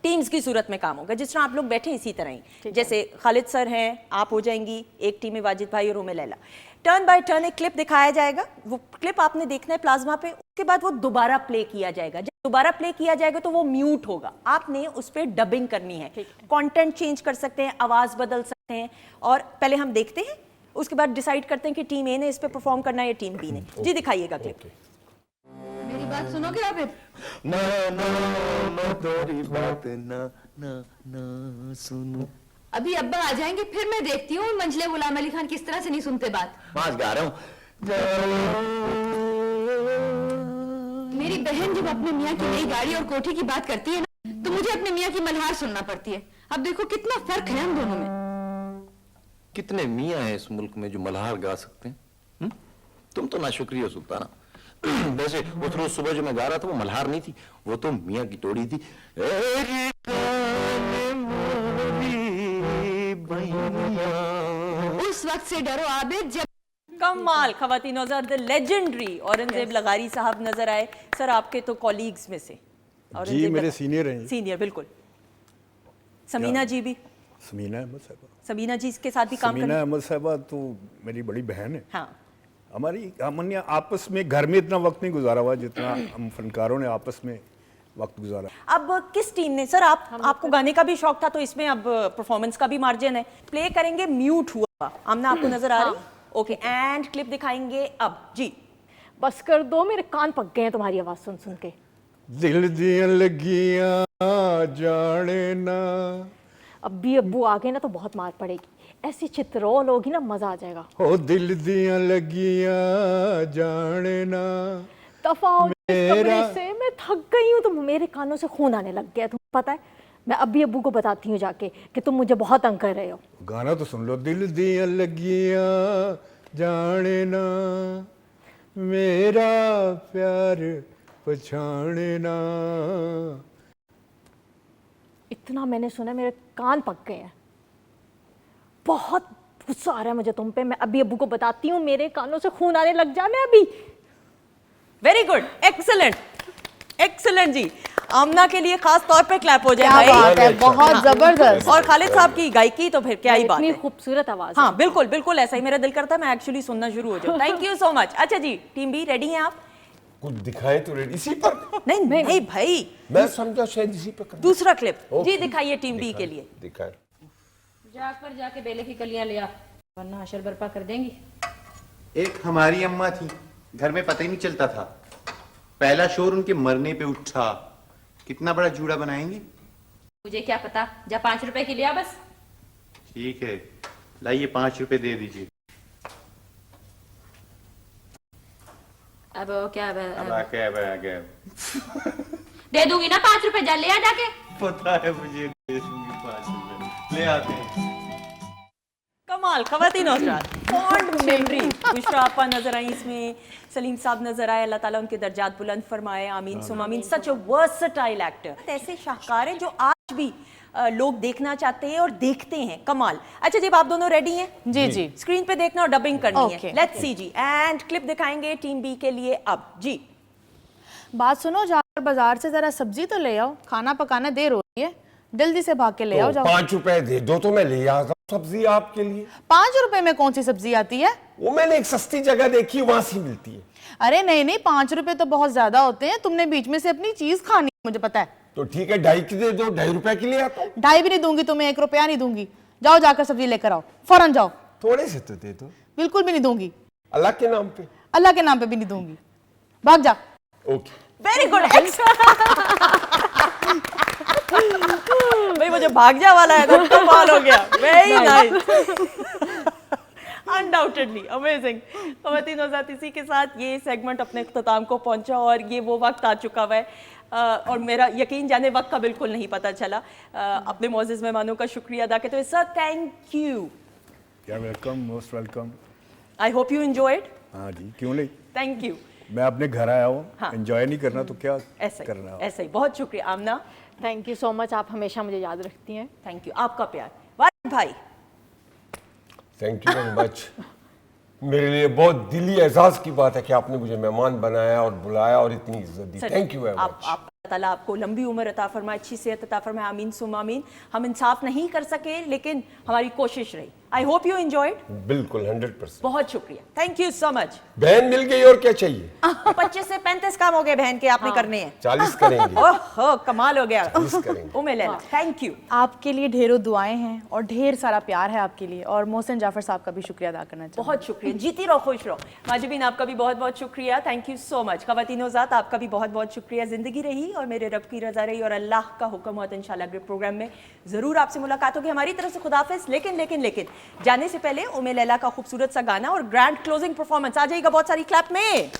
टीम्स की सूरत में काम होगा, जिस तरह आप लोग बैठे इसी तरह ही। जैसे खालिद सर हैं, आप हो जाएंगी एक टीम में, वाजिद भाई और उमे लैला। टर्न बाय टर्न एक क्लिप दिखाया जाएगा, वो क्लिप आपने देखना है प्लाज्मा पे, उसके बाद वो दोबारा प्ले किया जाएगा। जब दोबारा प्ले किया जाएगा तो वो म्यूट होगा, आपने उस पर डबिंग करनी है। कंटेंट चेंज कर सकते हैं, आवाज़ बदल सकते हैं, और पहले हम देखते हैं, उसके बाद डिसाइड करते हैं कि टीम ए ने इस पे परफॉर्म करना है या टीम बी ने। जी दिखाइएगा क्लिप। मेरी बात सुनोगे आबिद? ना ना मैं तेरी बात ना ना ना सुनूं। अभी अब्बा आ जाएंगे फिर मैं देखती हूँ मंझले गुलाम अली खान किस तरह से नहीं सुनते बात। पाँच गा रहा हूँ। मेरी बहन जब अपने मियाँ की नई गाड़ी और कोठी की बात करती है ना, तो मुझे अपने मियाँ की मल्हार सुनना पड़ती है। अब देखो कितना फर्क है हम दोनों में। कितने मियाँ हैं इस मुल्क में जो मल्हार गा सकते हैं? तुम तो नाशुक्री हो सुल्ताना। वैसे उस रोज सुबह जो मैं गा रहा था वो मल्हार नहीं थी, वो तो मियाँ की टोड़ी थी। उस वक्त से डरो आबिद जब कमाल। ख़वातीन और हज़रात, द लेजेंडरी औरंगज़ेब लगारी साहब नजर आए। सर आपके तो कॉलीग्स में से जी, मेरे सीनियर हैं। सीनियर बिल्कुल। समीना जी भी, समीना अहमद साहबा, समीना जी के साथ भी काम समीना करना। अहमद साहबा तो मेरी बड़ी बहन है। हाँ, हमने आपस में घर में इतना वक्त नहीं गुजारा हुआ जितना हम फनकारों ने आपस में वक्त गुजारा। अब किस टीम ने, सर आपको गाने का भी शौक था तो इसमें अब परफॉर्मेंस का भी मार्जिन है। प्ले करेंगे, म्यूट हुआ, आमना आपको नजर आ रही? ओके, एंड क्लिप दिखाएंगे अब। जी बस कर दो, मेरे कान पक गए हैं तुम्हारी आवाज सुन सुन के। दिल दियां लगियां जाने ना। अब भी अब्बू आ गए ना तो बहुत मार पड़ेगी। ऐसी चित्रोल होगी ना, मजा आ जाएगा। ओ दिल दियां लगियां जाने ना दफा हो इस कमरे से, मैं थक गई हूँ। तो मेरे कानों से खून आने लग गया, तुम्हें पता है। मैं अभी अब्बू को बताती हूँ जाके कि तुम मुझे बहुत तंग कर रहे हो। गाना तो सुन लो। दिल दियां लगियां जाने ना मेरा प्यार पछाने ना। इतना मैंने सुना, मेरे कान पक गए हैं। बहुत गुस्सा आ रहा है मुझे तुम पे। मैं अभी अब्बू को बताती हूँ, मेरे कानों से खून आने लग जाने अभी। वेरी गुड, एक्सीलेंट, एक्सीलेंट जी। आमना के लिए खास तौर पे क्लैप हो जाए क्या भाई। बात है, बहुत जबरदस्त। और खालिद साहब की गायकी तो फिर क्या ही बात इतनी है। खूबसूरत आवाज। हाँ बिल्कुल बिल्कुल, ऐसा ही मेरा दिल करता है मैं एक्चुअली सुनना शुरू हो जाऊँ। Thank you so much. अच्छा जी, टीम बी रेडी हैं आप? कुछ दिखाएं तो रेडी इसी पर। नहीं नहीं भाई, मैं समझा शायद इसी पर करना। दूसरा क्लिप जी दिखाइए टीम बी के लिए। दिखाएं। जाग पर जाके बेले की कलियां ले आ, वरना हशर बर्पा कर देंगी। एक हमारी अम्मा थी, घर में पता ही नहीं चलता था। पहला शोर उनके मरने पे उठा। कितना बड़ा जूड़ा बनाएंगे? मुझे क्या पता, जा 5 रुपए की लिया बस। ठीक है, लाइए 5 रुपए दे दीजिए। अब क्या अब आ गया। दे दूंगी ना 5 रुपए, जा ले आ जाके। पता है मुझे, दे दूंगी 5 रुपए। ले आते हैं। कमाल, खवातीन हज़रात, फॉन्ड मेमोरी। बुशरा आपा नजर आई इसमें, सलीम साहब नजर आए, अल्लाह ताला उनके दर्जात बुलंद फरमाए, आमीन सुम आमीन। सच अ वर्सटाइल एक्टर। ऐसे शाहकार हैं जो आज भी लोग देखना चाहते हैं और देखते हैं। कमाल। अच्छा जी, आप दोनों रेडी हैं? जी जी। स्क्रीन पे देखना और डबिंग करनी है। Okay. लेट्स सी जी। एंड क्लिप दिखाएंगे टीम बी के लिए अब जी। बात सुनो, जाकर बाजार से जरा सब्जी तो ले आओ, खाना पकाना देर हो रही है। जल्दी से भाग के ले आओ। तो 5 रुपए दे दो तो मैं ले आता हूँ सब्जी आपके लिए। 5 रुपए में कौन सी सब्जी आती है? वो मैंने एक सस्ती जगह देखी, वहां से मिलती है। अरे नहीं नहीं, 5 रुपए तो बहुत ज्यादा होते हैं। तुमने बीच में से अपनी चीज खानी है, मुझे पता है। तो ठीक है, 2.5 की दे दो, 2.5 रुपए की ले आता हूँ। 2.5 भी नहीं दूंगी तुम्हें, 1 रुपया नहीं दूंगी। जाओ जाकर सब्जी लेकर आओ, फौरन जाओ। थोड़े से तो दे दो। बिल्कुल भी नहीं दूंगी, अल्लाह के नाम पे। अल्लाह के नाम पे भी नहीं दूंगी। भाग जा। ओके। Very good. भाई मुझे भाग जा वाला है तो कमाल हो गया। Very nice, undoubtedly amazing. खवातीन हज़रात, इसी के साथ ये सेगमेंट अपने इख्तिताम को पहुंचा और ये वो वक्त आ चुका हुआ है और मेरा यकीन जाने वक्त का बिल्कुल नहीं पता चला। अपने मोअज़्ज़िज़ मेहमानों का शुक्रिया अदा करते हुए सर थैंक यू। क्या welcome, most welcome. I hope you enjoyed. हाँ जी, क्यों नहीं। Thank you. मैं अपने घर आया हूँ, हाँ। एंजॉय नहीं करना तो क्या ऐसा करना। ऐसा ही। बहुत शुक्रिया आमना। थैंक यू सो मच, आप हमेशा मुझे याद रखती हैं। थैंक यू, आपका प्यार। वाहिद भाई, थैंक यू वेरी मच। मेरे लिए बहुत दिली एहसास की बात है कि आपने मुझे मेहमान बनाया और बुलाया और इतनी इज्जत दी। Thank you very much. आप ताला आपको लंबी उम्र अता फरमाए, अच्छी सेहत अता फरमाए, आमीन सुम आमीन। हम इंसाफ नहीं कर सके लेकिन हमारी कोशिश रही। I hope you enjoyed. बिल्कुल 100%। बहुत शुक्रिया, थैंक यू सो मच। बहन मिल गई और क्या चाहिए। 25 से 35 काम हो गए बहन के आपने करने हैं। 40 करेंगे। ओहो कमाल हो गया। 40 करेंगे। उम्मे लैला, थैंक यू। आपके लिए ढेरों दुआएं हैं और ढेर सारा प्यार है आपके लिए। और मोहसिन जाफर साहब का भी शुक्रिया अदा करना चाहिए। बहुत शुक्रिया, जीती रहो, खुश रहो। माजिबीन, आपका भी बहुत बहुत शुक्रिया, थैंक यू सो मच। खवातीन हज़रात, आपका भी बहुत बहुत शुक्रिया। जिंदगी रही और मेरे रब की रजा रही और अल्लाह का हुक्म हुआ तो इंशाल्लाह अगले प्रोग्राम में जरूर आपसे मुलाकात होगी। हमारी तरफ से खुदाफिज। लेकिन जाने से पहले उम्मे लैला का खूबसूरत सा गाना और ग्रैंड क्लोजिंग परफॉर्मेंस आ जाएगा बहुत सारी क्लैप में।